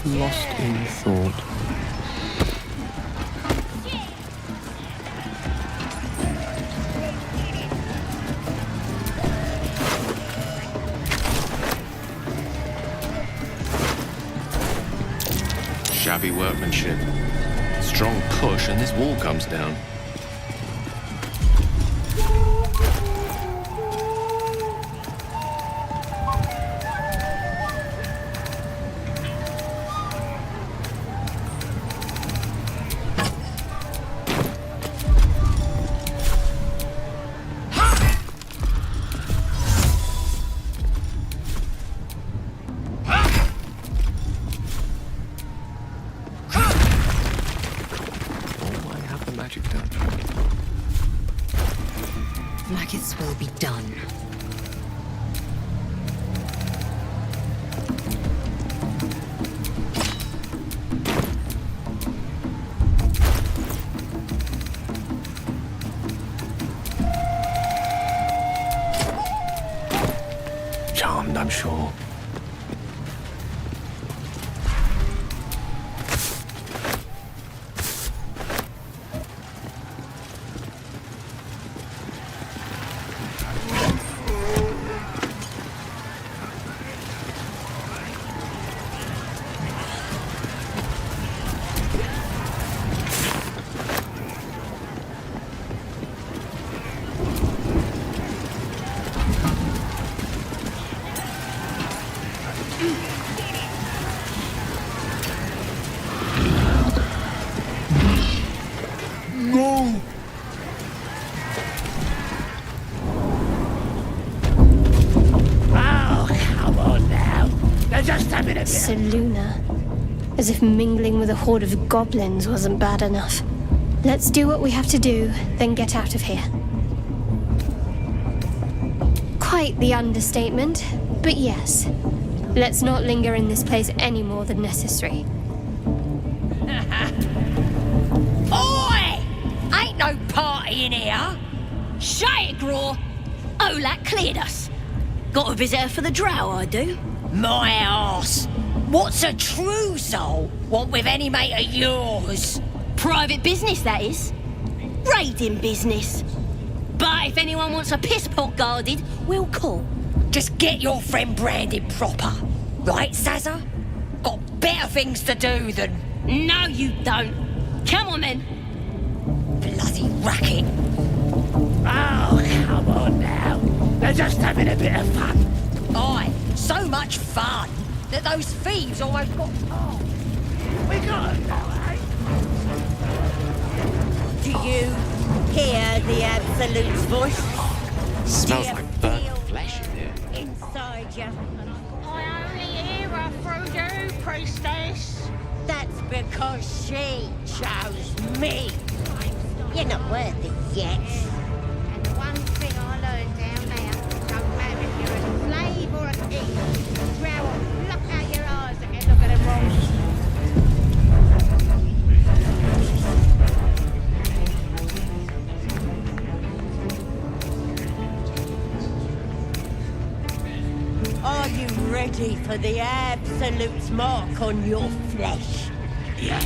Lost in thought.
Shabby workmanship. Strong push and this wall comes down.
Maggots will be done.
Charmed, I'm sure.
Seluna. As if mingling with a horde of goblins wasn't bad enough. Let's do what we have to do, then get out of here. Quite the understatement, but yes. Let's not linger in this place any more than necessary.
Oi! Ain't no party in here. Shut it, Graw. Olak cleared us. Got a visitor for the drow, I do. My arse. What's a true soul want with any mate of yours? Private business, that is. Raiding business. But if anyone wants a piss pot guarded, we'll call. Just get your friend branded proper. Right, Sazza? Got better things to do than... No, you don't. Come on, then. Bloody racket. Oh, come on now. They're just having a bit of fun. Aye, so much fun that those thieves almost got... Oh, we got them now, eh?
Do you hear the Absolute's voice?
Smells like burnt flesh in here.
Inside you.
I only hear her through you, priestess.
That's because she chose me. You're not worth it yet.
And the one thing I learned down there, don't matter if you're a slave or a king, drow will pluck out your eyes and get look at them wrong.
Are you ready for the Absolute's mark on your flesh?
Yeah.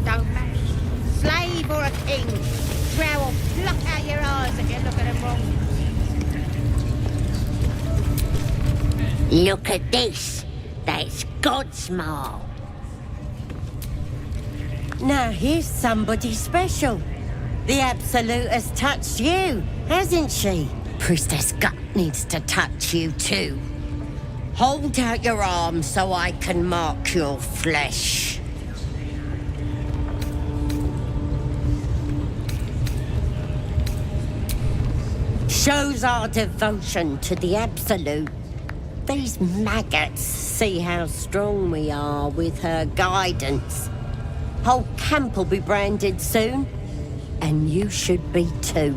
Don't matter. Slave or a king. Drow will pluck out your eyes if you look at him wrong.
Look at this. That's God's mark. Now here's somebody special. The Absolute has touched you, hasn't she? Priestess Gut needs to touch you too. Hold out your arm so I can mark your flesh. Shows our devotion to the Absolute. These maggots see how strong we are with her guidance. Whole camp will be branded soon, and you should be too.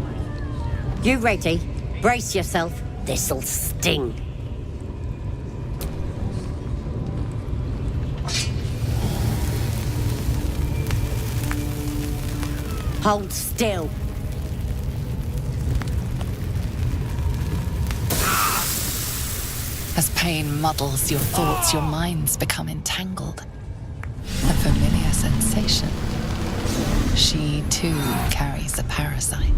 You ready? Brace yourself. This'll sting. Hold still.
As pain muddles your thoughts, your minds become entangled. A familiar sensation. She too carries a parasite.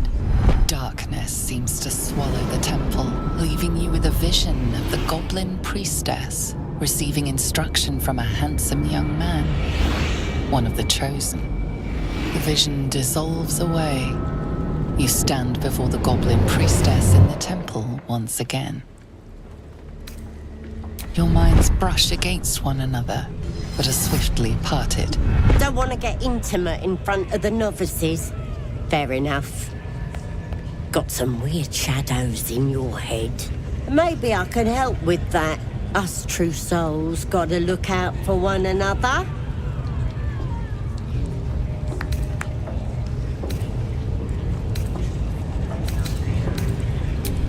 Darkness seems to swallow the temple, leaving you with a vision of the Goblin priestess receiving instruction from a handsome young man, one of the chosen. The vision dissolves away. You stand before the Goblin priestess in the temple once again. Your minds brush against one another, but are swiftly parted.
Don't want to get intimate in front of the novices. Fair enough. Got some weird shadows in your head. Maybe I can help with that. Us true souls gotta look out for one another.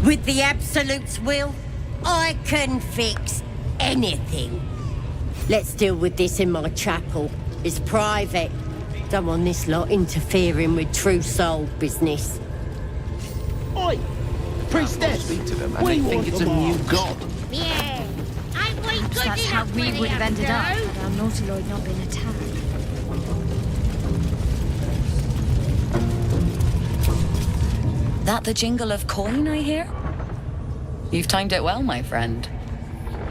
With the Absolute's will, I can fix anything. Let's deal with this in my chapel. It's private. Don't want this lot interfering with true soul business.
Oi! Priestess! Speak to them and they think it's a new god.
Yeah. Ain't we good
That's how
enough
we
for
would have
the
ended up
Absolute?
had our naughty lord not been attacked.
That the jingle of coin I hear? You've timed it well, my friend.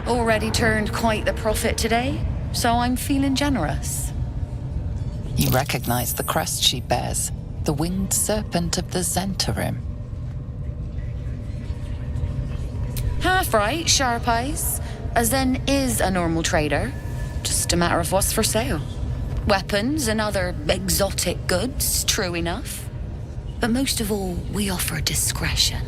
Already turned quite the profit today, so I'm feeling generous.
You recognize the crest she bears, the winged serpent of the Zentarim.
Half right, sharp eyes. A Zen is a normal trader. Just a matter of what's for sale. Weapons and other exotic goods, true enough. But most of all, we offer discretion.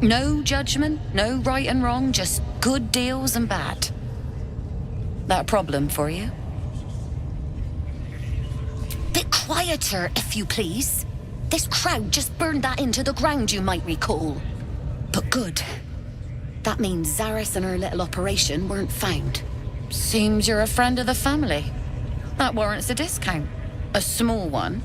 No judgment, no right and wrong, just good deals and bad. That a problem for you? Bit quieter, if you please. This crowd just burned that into the ground, you might recall. But good. That means Zaris and her little operation weren't found. Seems you're a friend of the family. That warrants a discount. A small one.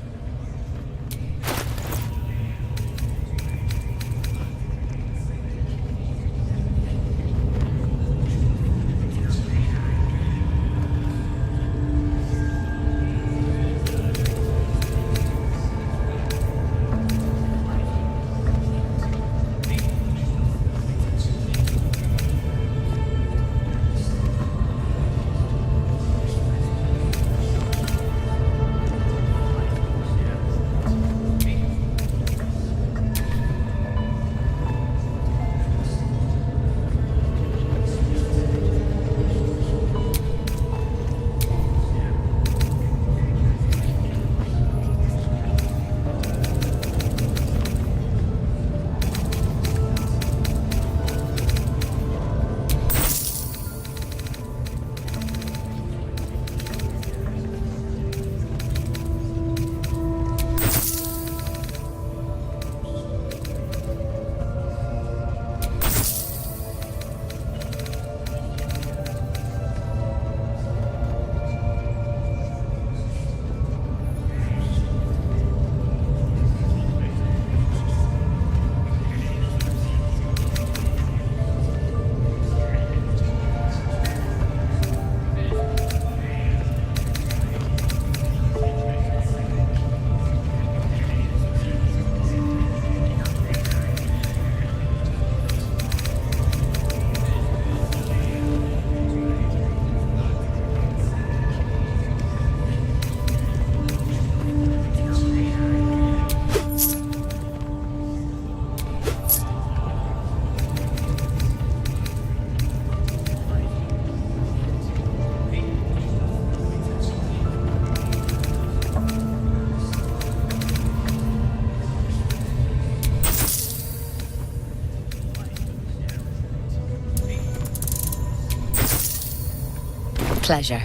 pleasure.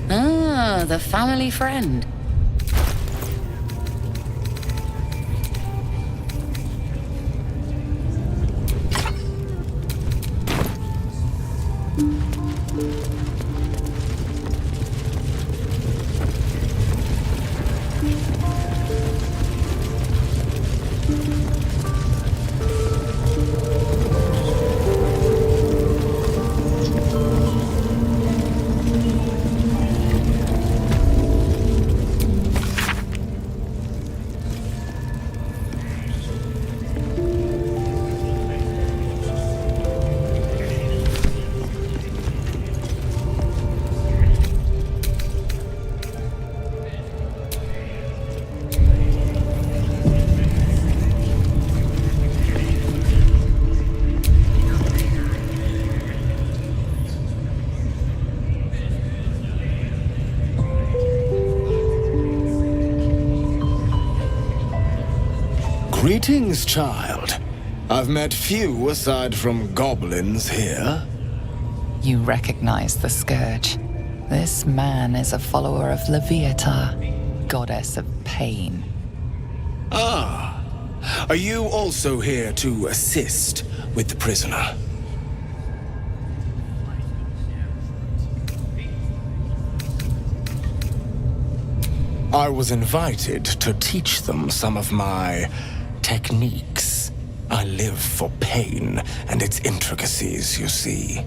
Ah, the family friend.
Greetings, child. I've met few aside from goblins here.
You recognize the Scourge. This man is a follower of Leviatar, goddess of pain.
Ah, are you also here to assist with the prisoner? I was invited to teach them some of my techniques. I live for pain and its intricacies, you see.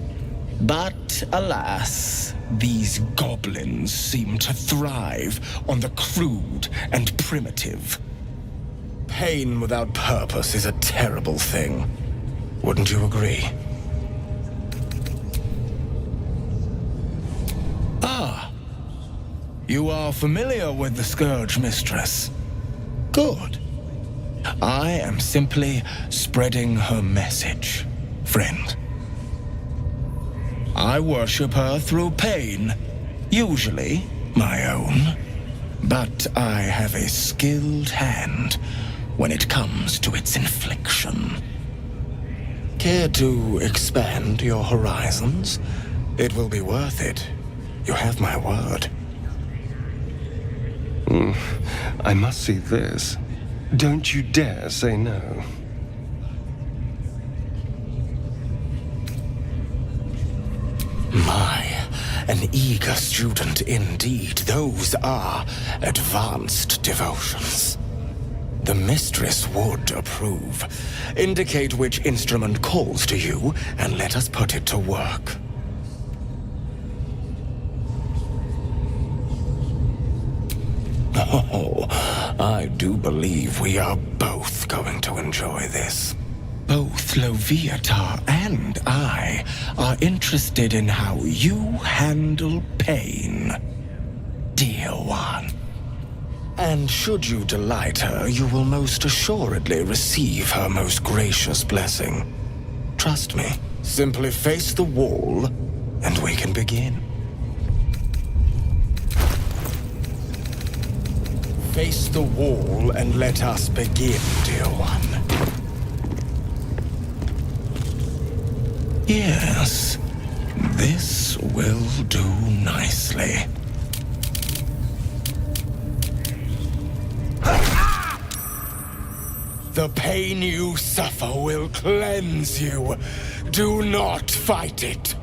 But alas, these goblins seem to thrive on the crude and primitive. Pain without purpose is a terrible thing. Wouldn't you agree? Ah, you are familiar with the Scourge Mistress. Good. I am simply spreading her message, friend. I worship her through pain, usually my own. But I have a skilled hand when it comes to its infliction. Care to expand your horizons? It will be worth it. You have my word.
I must see this. Don't you dare say no.
My, an eager student indeed. Those are advanced devotions. The mistress would approve. Indicate which instrument calls to you, and let us put it to work. Oh, I do believe we are both going to enjoy this. Both Leviatar and I are interested in how you handle pain, dear one. And should you delight her, you will most assuredly receive her most gracious blessing. Trust me, simply face the wall, and we can begin. Face the wall and let us begin, dear one. Yes, this will do nicely. The pain you suffer will cleanse you. Do not fight it.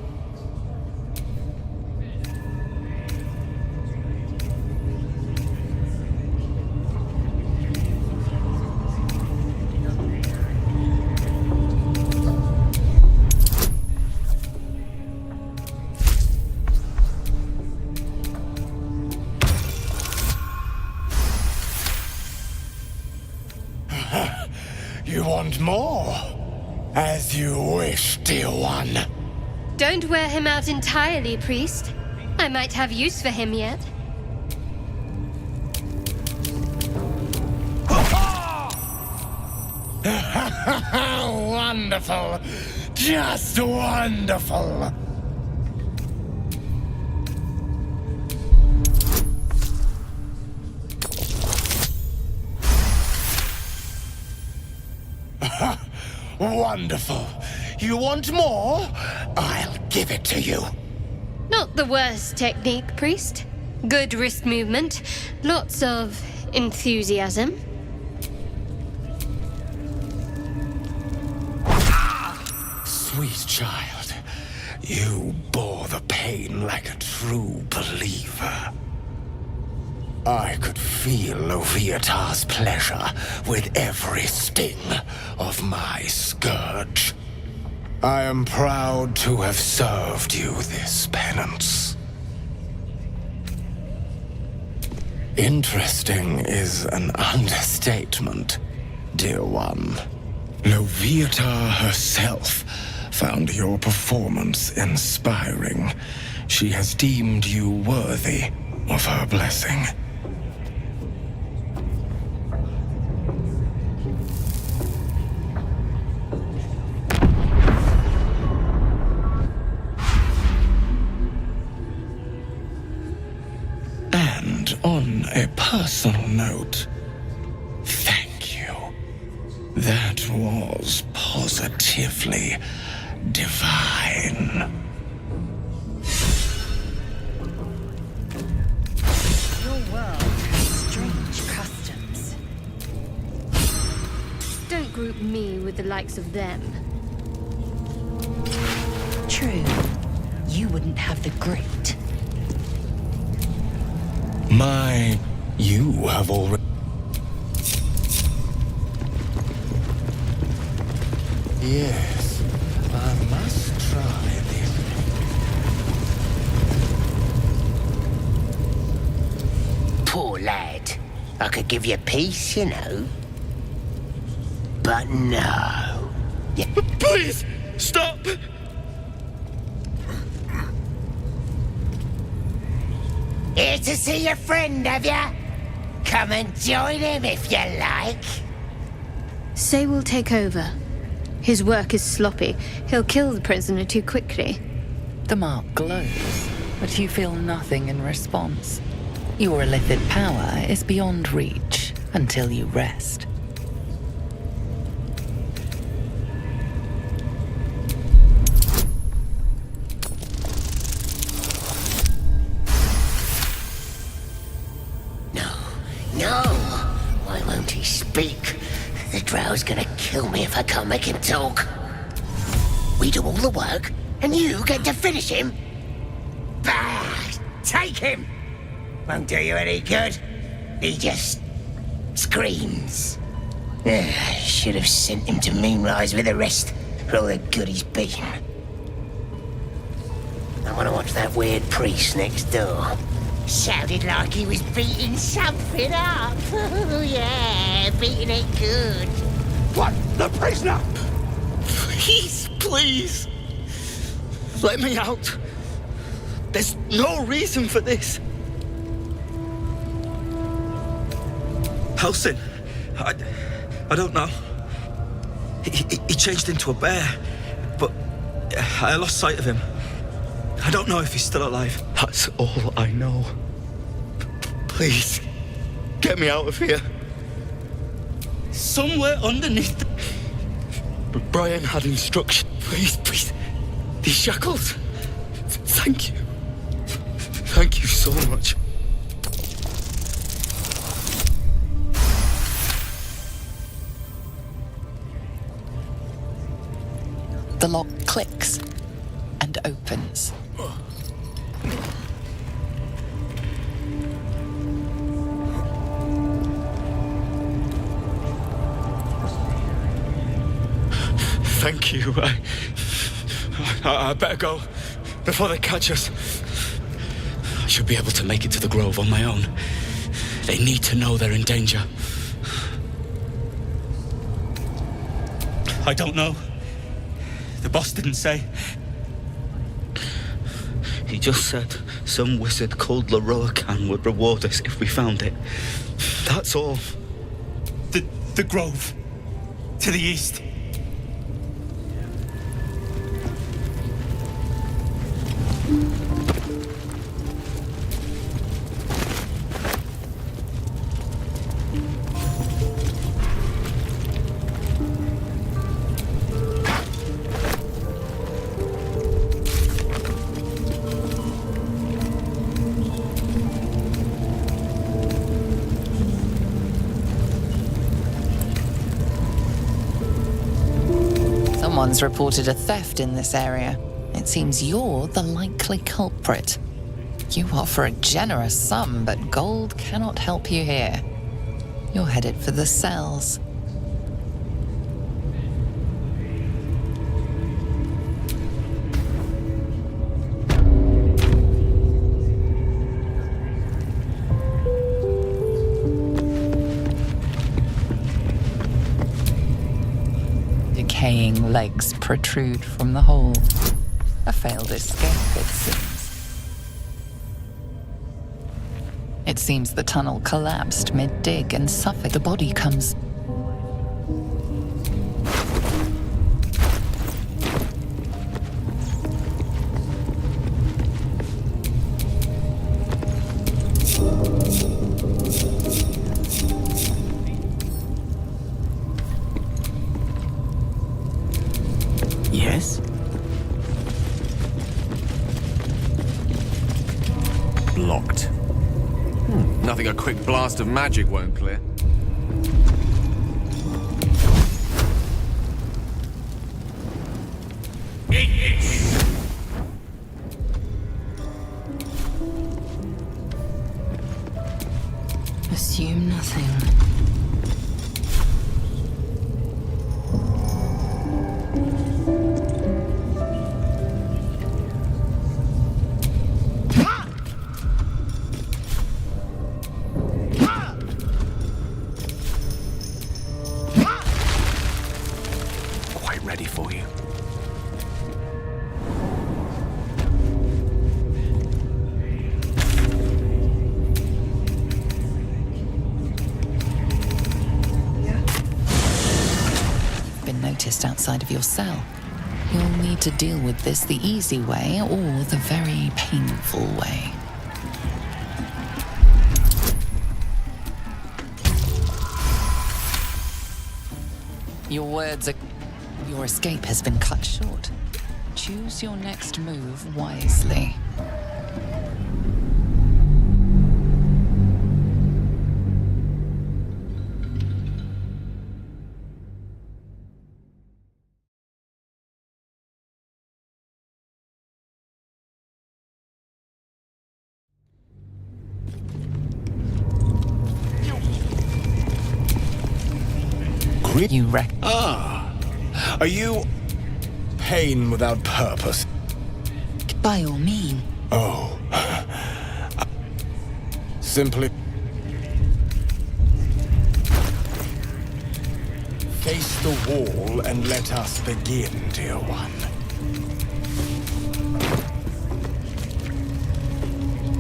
You want more? As you wish, dear one.
Don't wear him out entirely, priest. I might have use for him yet.
Wonderful. Just wonderful. Wonderful. You want more? I'll
give it to you.
Not the worst technique, priest. Good wrist movement, lots of enthusiasm.
Sweet child, you bore the pain like a true believer. I could feel Loviatar's pleasure with every sting of my scourge. I am proud to have served you this penance. Interesting is an understatement, dear one. Loviatar herself found your performance inspiring. She has deemed you worthy of her blessing. And on a personal note, thank you. That was positively divine.
Your world has strange customs.
Don't group me with the likes of them.
True, you wouldn't have the grit.
You have already... Yes, I must try this.
Poor lad. I could give you peace, you know. But no.
Please, stop!
Here to see your friend, have ya? Come and join him if you like.
Say we'll take over. His work is sloppy. He'll kill the prisoner too quickly.
The mark glows, but you feel nothing in response. Your illithid power is beyond reach until you rest.
No! Why won't he speak? The drow's gonna kill me if I can't make him talk. We do all the work, and you get to finish him? Bah! Take him! Won't do you any good. He just screams. I should have sent him to Moonrise with the rest for all the good he's been. I want to watch that weird priest next door. Sounded like he was beating something up. Oh, yeah, beating it good.
What? The prisoner? Please. Let me out. There's no reason for this.
Halsin, I don't know. He changed into a bear, but I lost sight of him. I don't know if he's still alive.
That's all I know. Please, get me out of here. Somewhere underneath. Brian had instruction. Please. These shackles. Thank you. Thank you so much.
The lock clicks and opens.
Thank you. I better go before they catch us. I should be able to make it to the Grove on my own. They need to know they're in danger.
I don't know. The boss didn't say. He just said some wizard called Laroakan would reward us if we found it. That's all. The Grove. To the east.
Someone's reported a theft in this area. It seems you're the likely culprit. You offer a generous sum, but gold cannot help you here. You're headed for the cells. Decaying legs protrude from the hole. A failed escape, it seems. It seems the tunnel collapsed mid-dig and suffered. The body comes...
Yes?
Locked. Nothing a quick blast of magic won't clear.
Assume nothing.
Quite ready for you.
You've been noticed outside of your cell. You'll need to deal with this the easy way or the very painful way. Your words are... Your escape has been cut short. Choose your next move wisely. You
Are you pain without purpose?
By all means.
Oh. Simply face the wall and let us begin, dear one.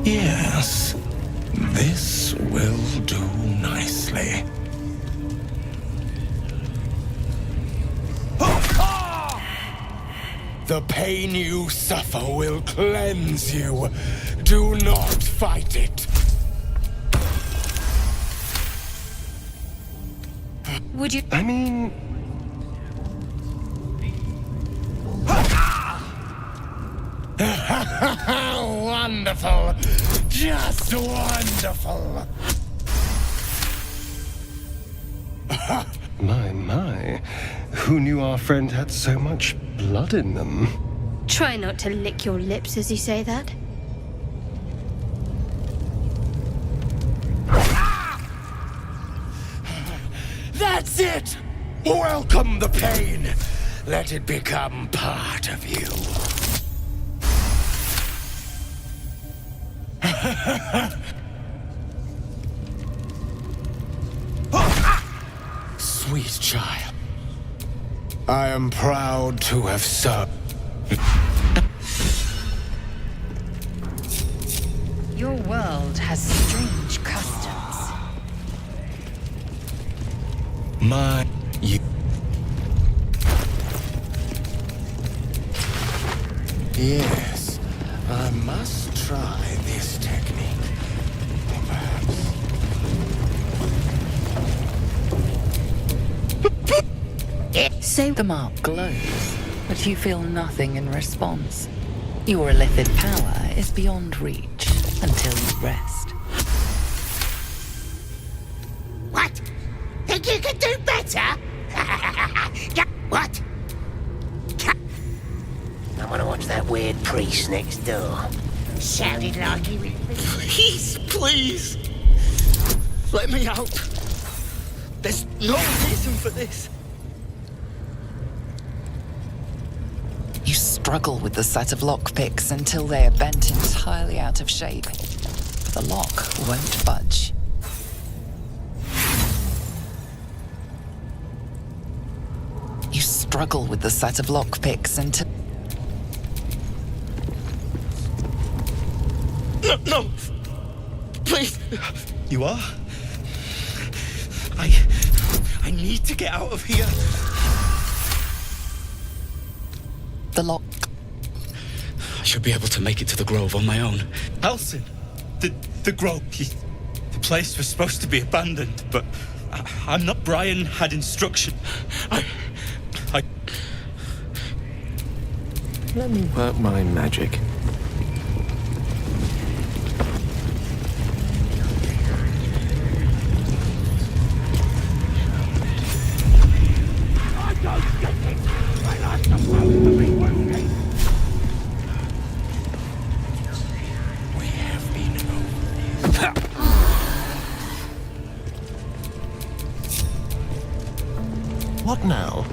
Yes, this will do nicely. The pain you suffer will cleanse you. Do not fight it.
Would you...
I mean...
Wonderful. Just wonderful.
My. Who knew our friend had so much blood in them?
Try not to lick your lips as you say that.
That's it! Welcome the pain. Let it become part of you. Sweet child. I am proud to have served.
Your world has strange customs.
You. Yes, I must try this technique. Or perhaps.
So the mark glows, but you feel nothing in response. Your illithid power is beyond reach until you rest.
What? Think you could do better? What? priest next door. Sounded like he was...
Please, please! Let me out! There's no reason for this!
You struggle with the set of lockpicks until they are bent entirely out of shape. The lock won't budge. You struggle with the set of lockpicks until...
No! Please!
You are?
I need to get out of here.
The lock...
I should be able to make it to the Grove on my own.
Alcin! The Grove. The place was supposed to be abandoned, but I'm not... Brian had instruction. I...
Let me work my magic.
What now?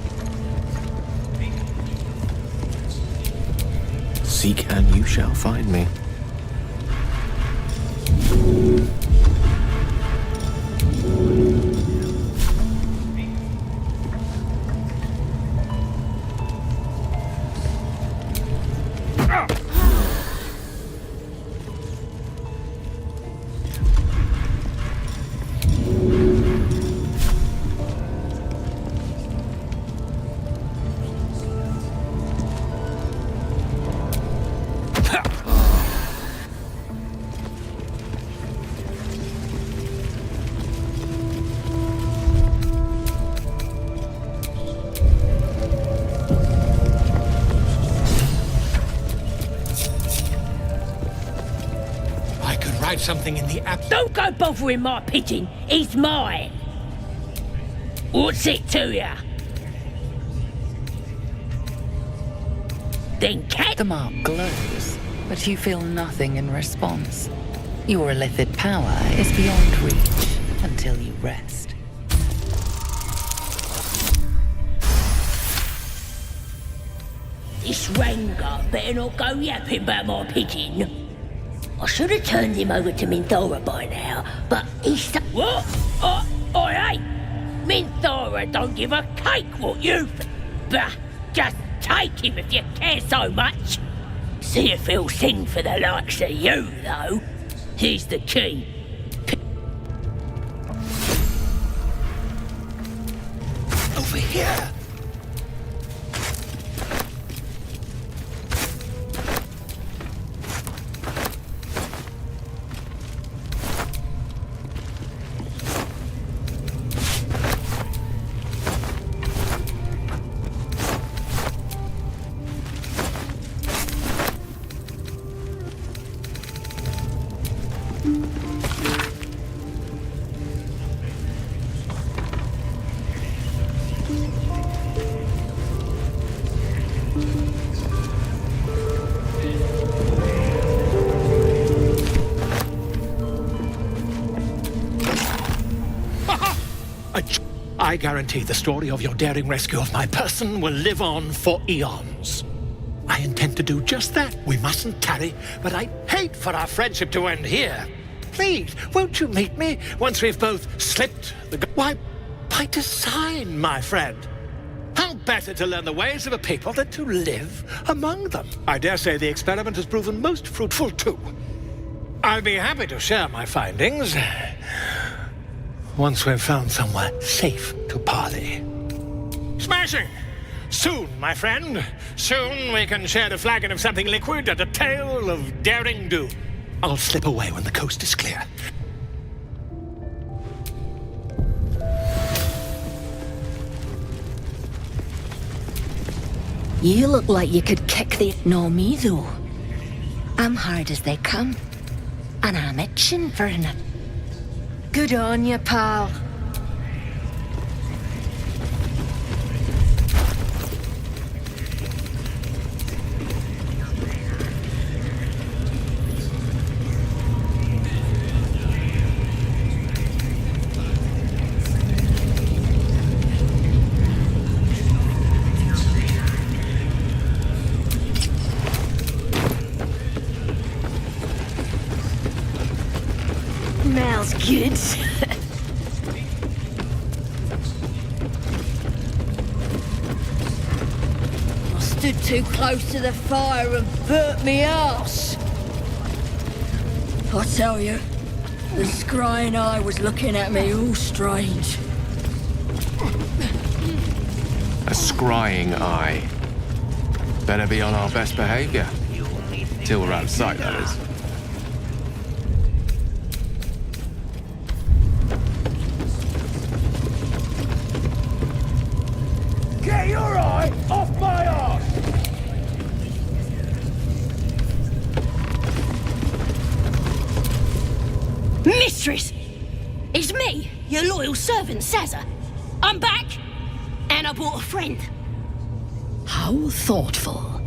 Seek and you shall find me.
Something in the app.
Don't go bothering my pigeon. He's mine. What's it to ya? Then cat.
The mark glows, but you feel nothing in response. Your illithid power is beyond reach until you rest.
This Rengar better not go yapping about my pigeon. I should have turned him over to Minthora by now, but he's... What? I ain't. Minthora don't give a cake what you... Bah, just take him if you care so much. See if he'll sing for the likes of you, though. Here's the key.
Over here! I guarantee the story of your daring rescue of my person will live on for eons. I intend to do just that. We mustn't tarry, but I hate for our friendship to end here. Please, won't you meet me once we've both slipped the... Why, by design, my friend. How better to learn the ways of a people than to live among them? I dare say the experiment has proven most fruitful, too. I'll be happy to share my findings once we've found somewhere safe to parley. Smashing! Soon, my friend. Soon we can share a flagon of something liquid and a tale of daring do. I'll slip away when the coast is clear.
You look like you could kick the... No, me though. I'm hard as they come. And I'm itching for an... Good on you, pal.
Good. I stood too close to the fire and burnt me arse. I tell you, the scrying eye was looking at me all strange.
A scrying eye. Better be on our best behavior. Till we're out of sight, that is.
Get your eye off my arse!
Mistress! It's me, your loyal servant, Sazza. I'm back, and I brought a friend.
How thoughtful.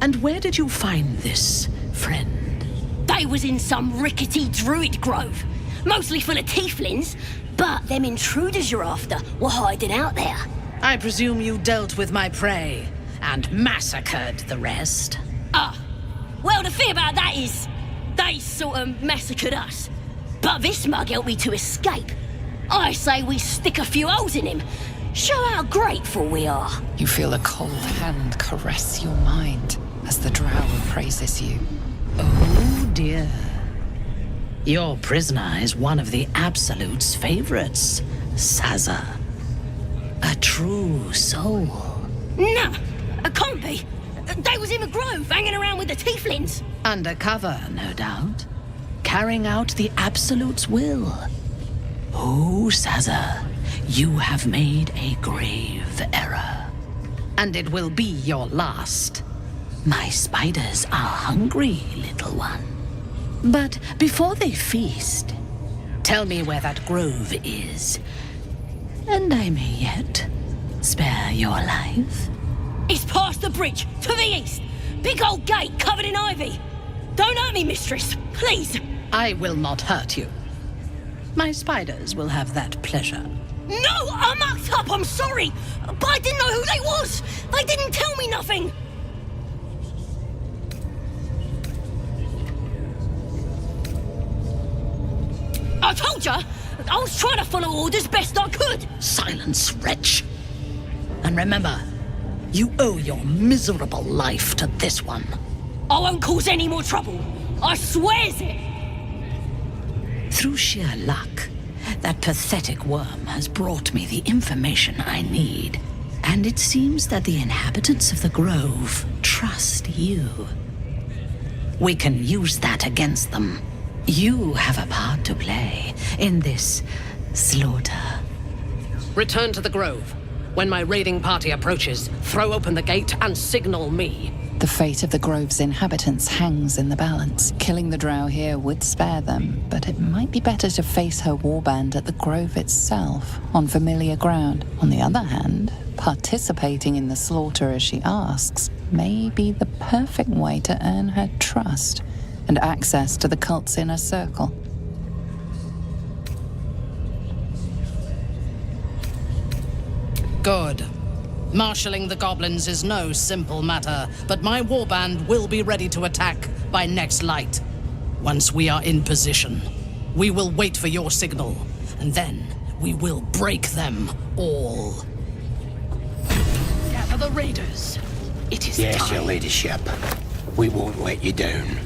And where did you find this friend?
They was in some rickety druid grove, mostly full of tieflings, but them intruders you're after were hiding out there.
I presume you dealt with my prey and massacred the rest.
Well, the thing about that is, they sort of massacred us. But this mug helped me to escape. I say we stick a few holes in him. Show how grateful we are.
You feel a cold hand caress your mind as the drow praises you.
Oh dear. Your prisoner is one of the Absolute's favorites, Sazza. A true soul.
Nah, it can't be. They was in the grove, hanging around with the tieflings.
Undercover, no doubt. Carrying out the Absolute's will. Oh, Sazza, you have made a grave error. And it will be your last. My spiders are hungry, little one. But before they feast, tell me where that grove is. And I may yet spare your life.
It's past the bridge, to the east. Big old gate covered in ivy. Don't hurt me, mistress, please.
I will not hurt you. My spiders will have that pleasure.
No, I mucked up, I'm sorry. But I didn't know who they was. They didn't tell me nothing. I told ya, I was trying to follow orders best I could.
Silence, wretch. And remember, you owe your miserable life to this one.
I won't cause any more trouble. I swears it.
Through sheer luck, that pathetic worm has brought me the information I need. And it seems that the inhabitants of the Grove trust you. We can use that against them. You have a part to play in this slaughter. Return to the Grove. When my raiding party approaches, throw open the gate and signal me.
The fate of the Grove's inhabitants hangs in the balance. Killing the drow here would spare them, but it might be better to face her warband at the Grove itself, on familiar ground. On the other hand, participating in the slaughter as she asks may be the perfect way to earn her trust and access to the cult's inner circle.
Good. Marshalling the goblins is no simple matter, but my warband will be ready to attack by next light. Once we are in position, we will wait for your signal, and then we will break them all. Gather the raiders. It is
Yes,
time.
your ladyship. We won't let you down.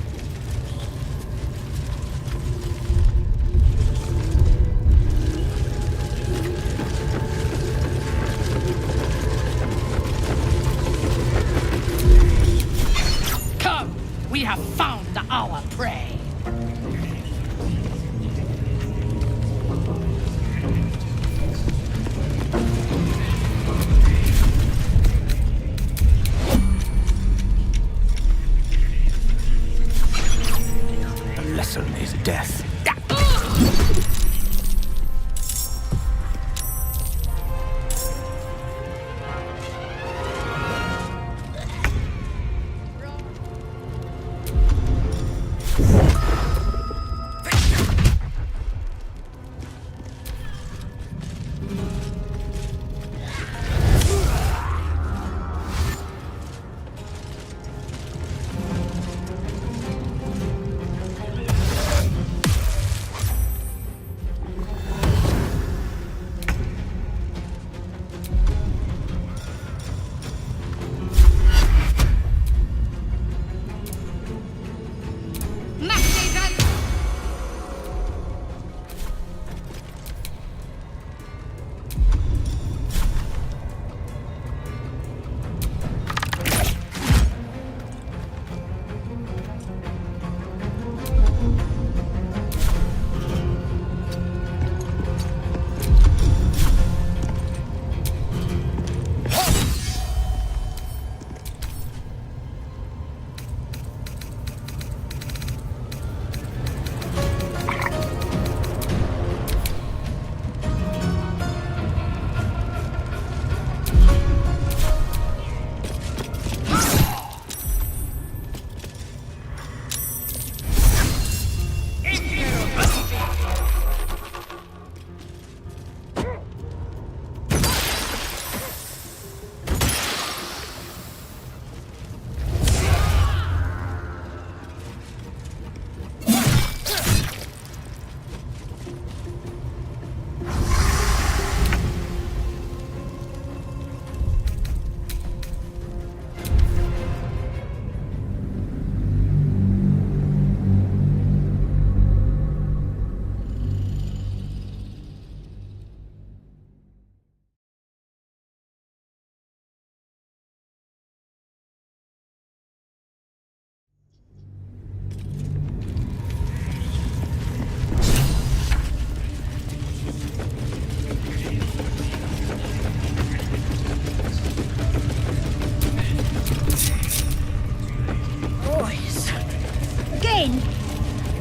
We have found our prey.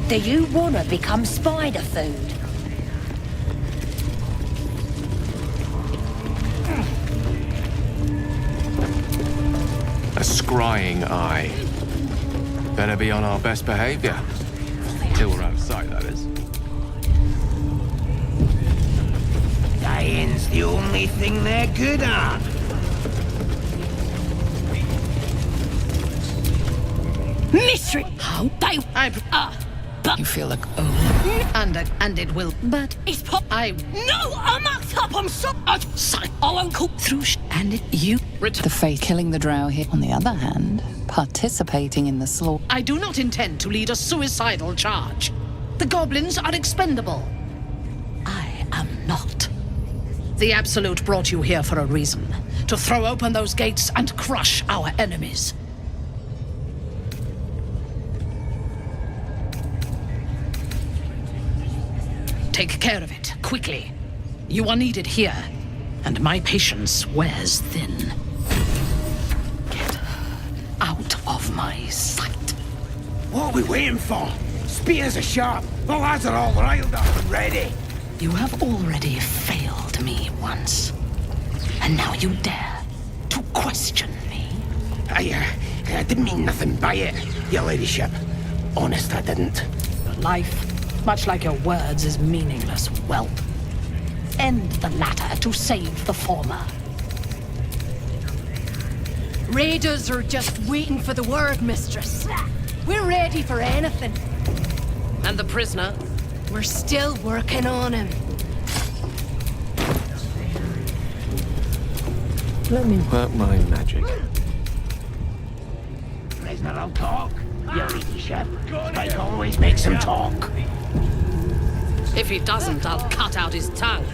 Do you want to become spider food?
A scrying eye. Better be on our best behavior. Till we're out of sight, that is.
Dying's the only thing they're good at.
Mystery! How they...
You feel like,
And it will... But it's No, I'm not up, I'm so... I won't cook through and it... You...
the fate killing the drow here. On the other hand, participating in the slaughter.
I do not intend to lead a suicidal charge. The goblins are expendable. I am not. The Absolute brought you here for a reason. To throw open those gates and crush our enemies. Take care of it, quickly. You are needed here, and my patience wears thin. Get out of my sight.
What are we waiting for? Spears are sharp. The lads are all riled up and ready.
You have already failed me once. And now you dare to question me.
I didn't mean nothing by it, your ladyship. Honest, I didn't.
Your life, much like your words, is meaningless, whelp. End the latter to save the former.
Raiders are just waiting for the word, mistress. We're ready for anything.
And the prisoner?
We're still working on him.
Let me work my magic.
Prisoner will talk, your ladyship. Spike always makes him talk.
If he doesn't, I'll cut out his tongue.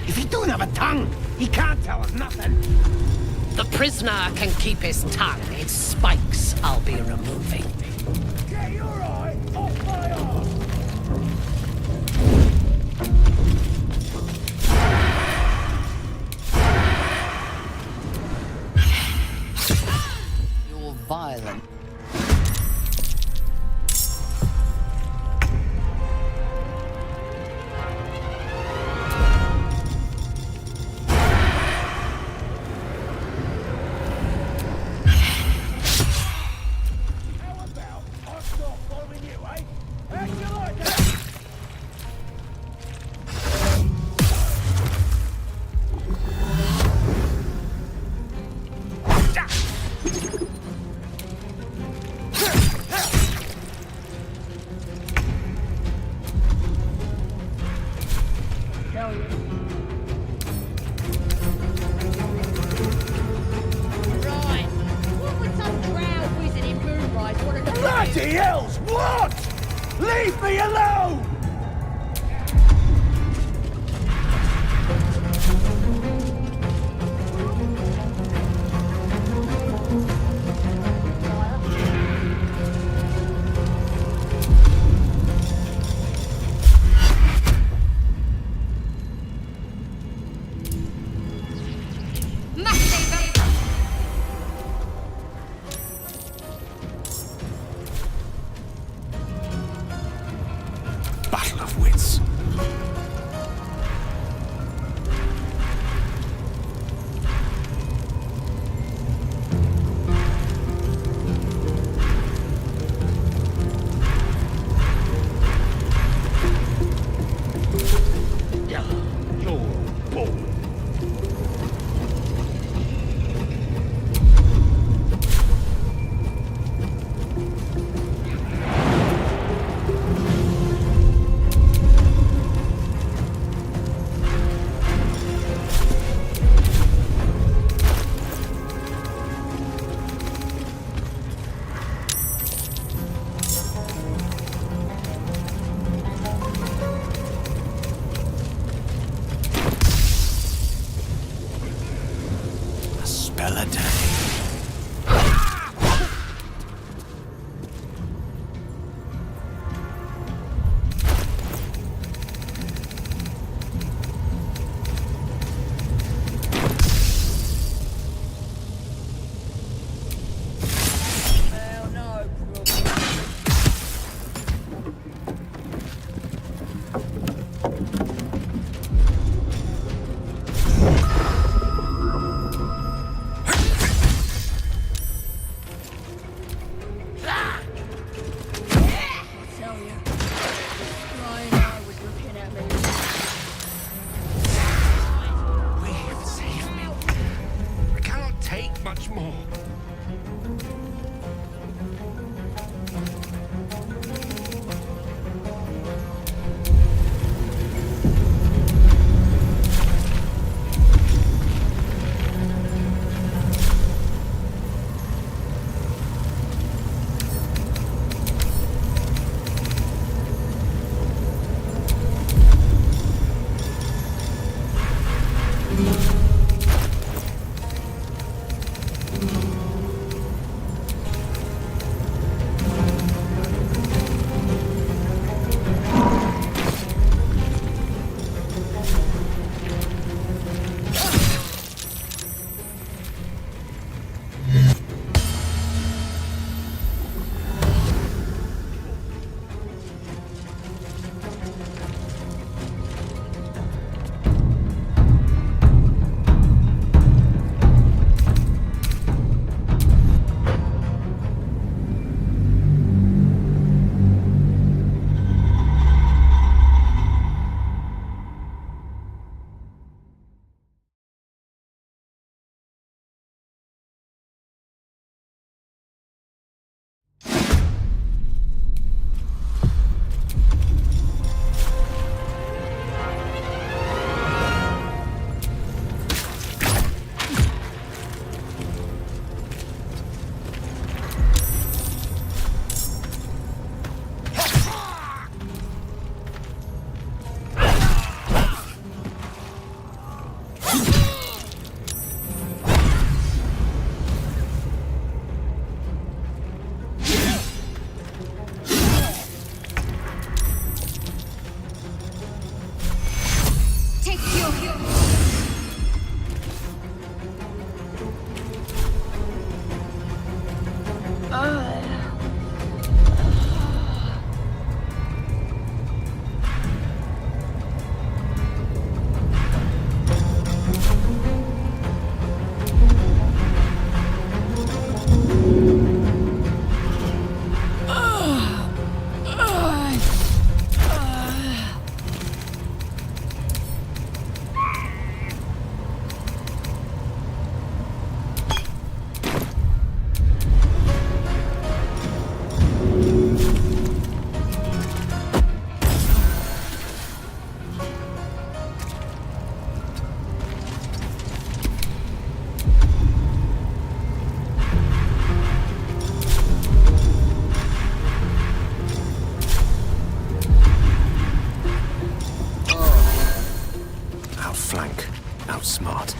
If he don't have a tongue, he can't tell us nothing.
The prisoner can keep his tongue. Its spikes I'll be removing.
Okay, you're right. Off my arm.
You're violent.
Bloody hells! What? Leave me alone!
Battle of wits.
Outsmart.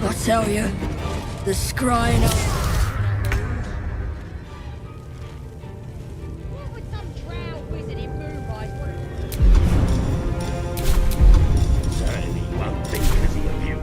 I tell you, the scrying up.
Certainly won't be because of you.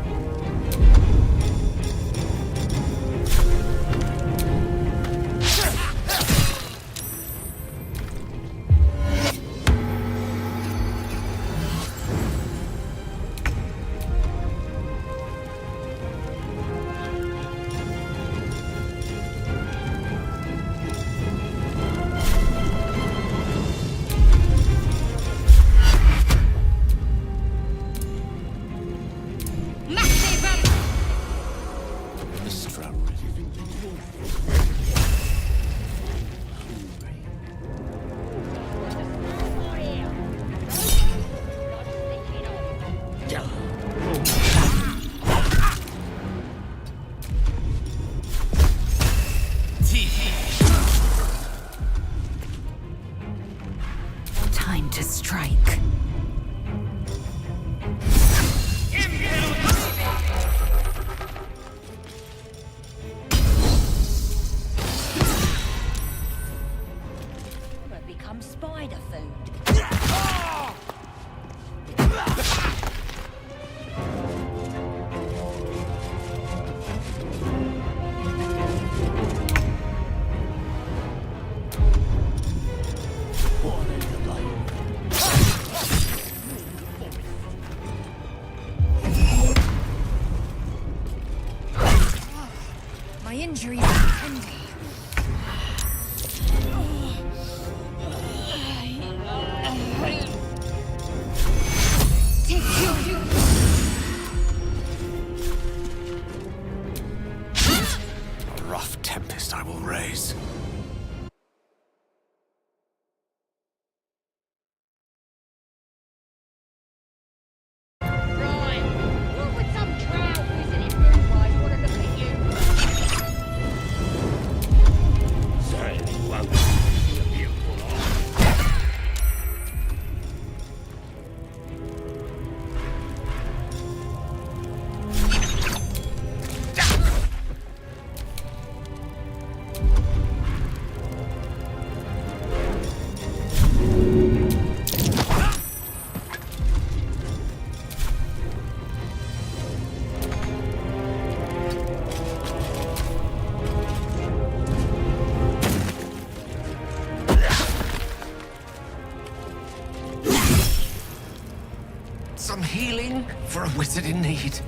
to strike.
Become spider food.
My injuries are pending.
A rough tempest I will raise.
Right. What would some trout visiting Moonrise want to look at you?
Certainly won't be a beautiful
Some healing for a wizard in need.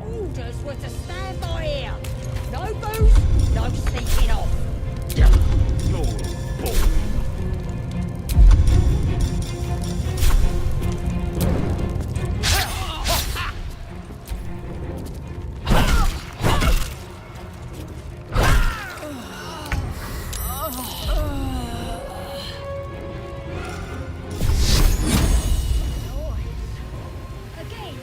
Orders were to stand by here. No booze, no sneaking off.
You're bored.
Again.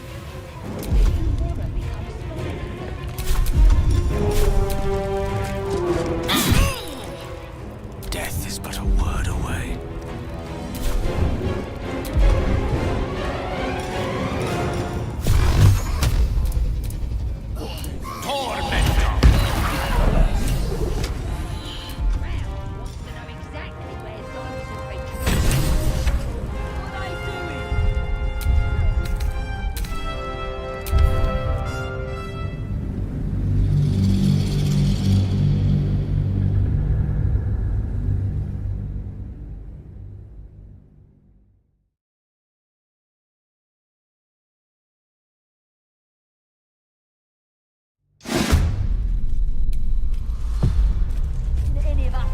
Death is but a word away.
Any of us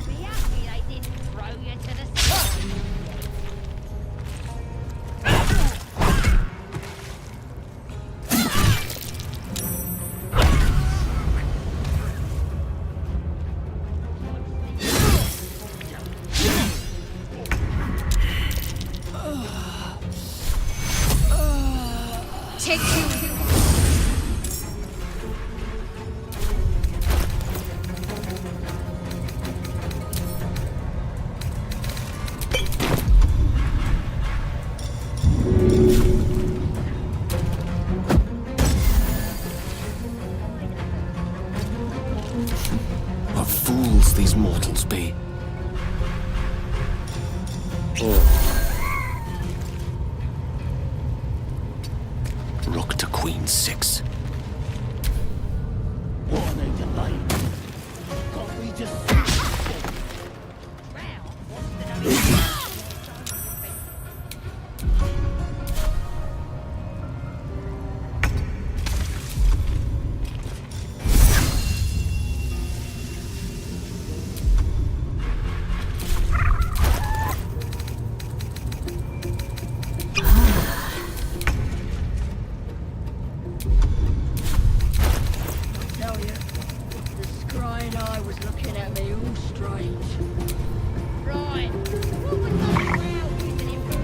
be happy they didn't throw you to the side.
Take two.
What fools these mortals be. Rook to Queen 6.
What are they delaying? Can't we just...
was looking at me all strange. Right. What was that crowd using him for?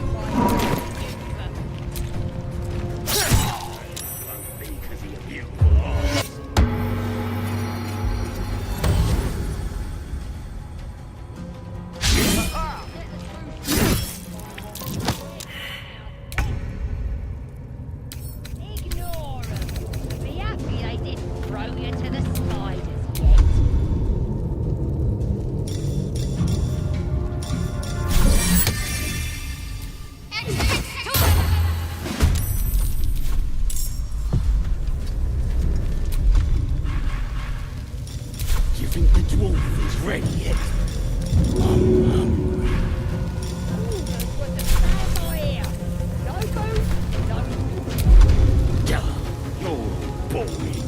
Won't be 'cause of your beautiful eyes.
Ignore them. Be happy they didn't throw you to the spiders yet.
Do you think the dwarf is ready yet? I'm hungry. You're all boring.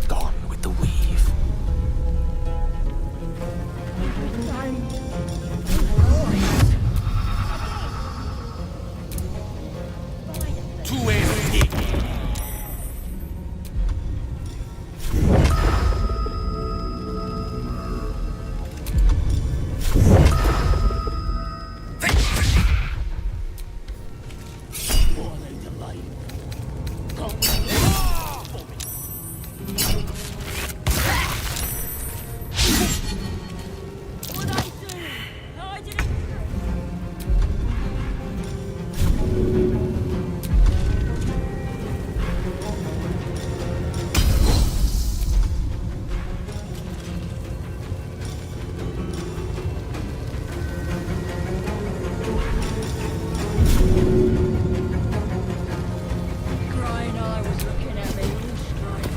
Gone with the weave.
Two empty. What are they delaying?
Crying eye was looking at me all strange.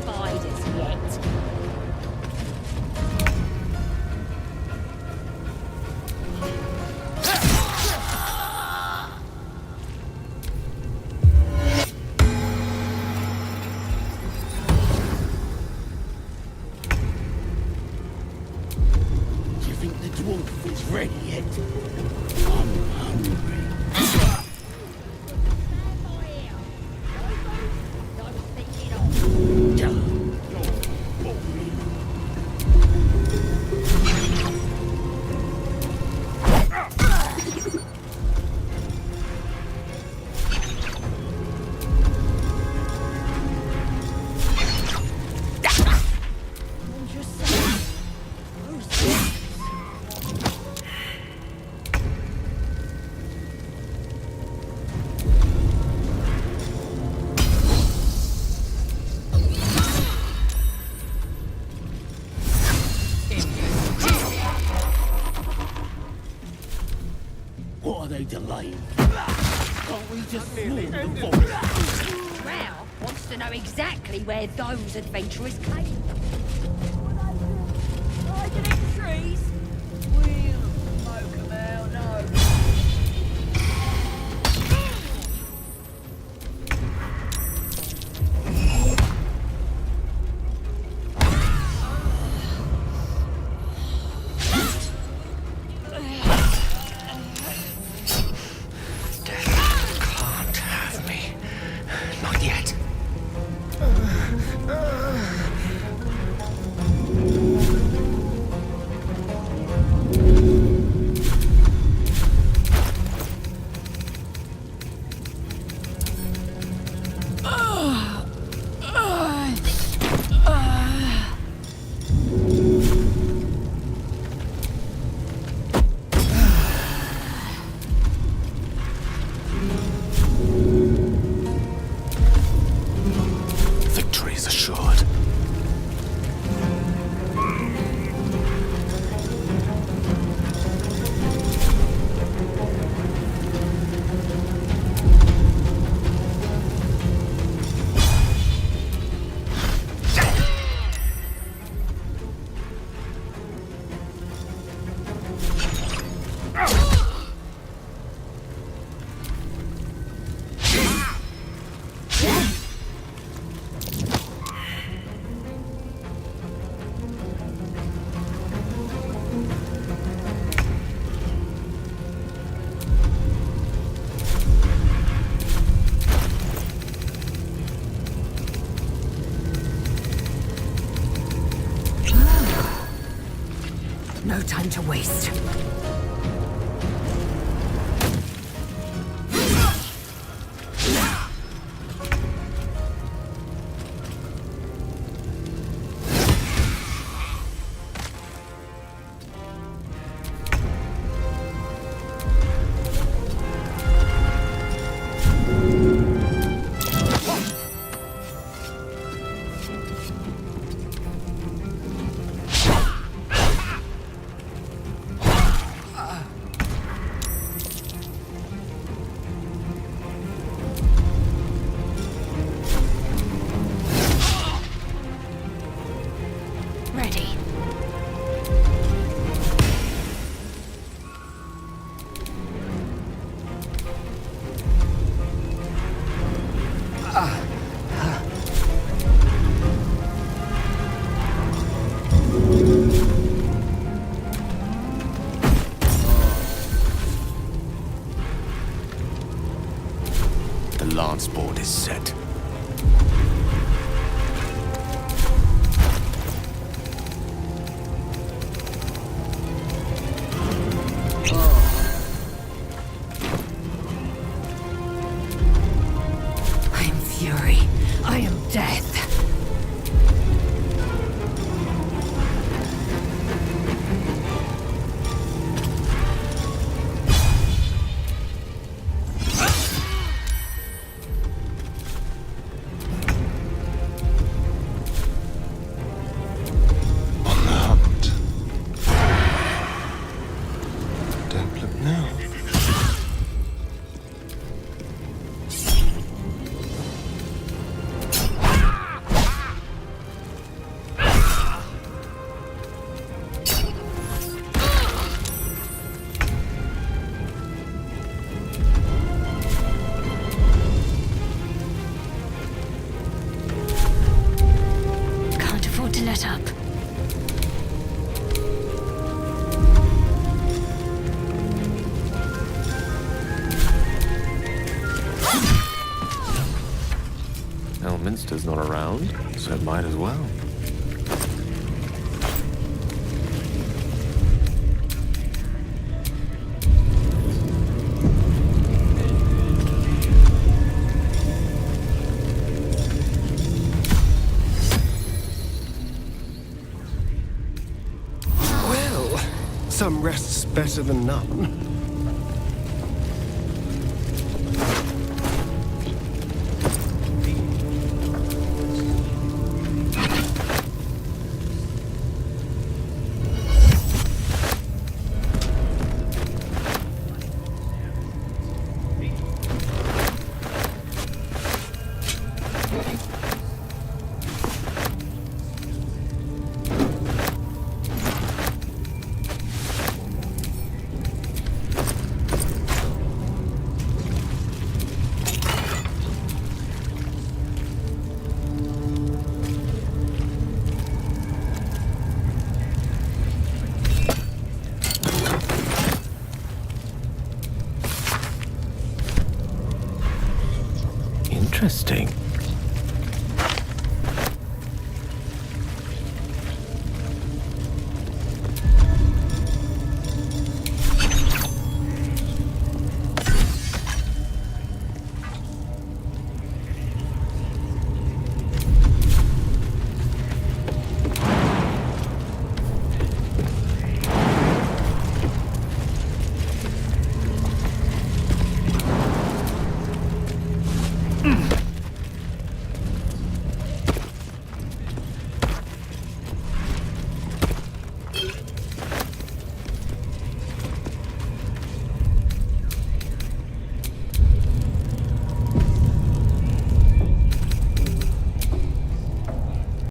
Spiders yet.
Do you think the dwarf is ready yet? I'm hungry. You're boring. What are they delaying? Can't we just swarm the forest?
Rao wants to know exactly where those adventurers came.
Hiding in trees? We'll smoke 'em out, no.
Can't have me. Not yet.
No time to waste.
The lance board is set.
I am fury. I am death.
Let up.
Elminster's not around, so might as well.
Some rest's better than none.
Interesting.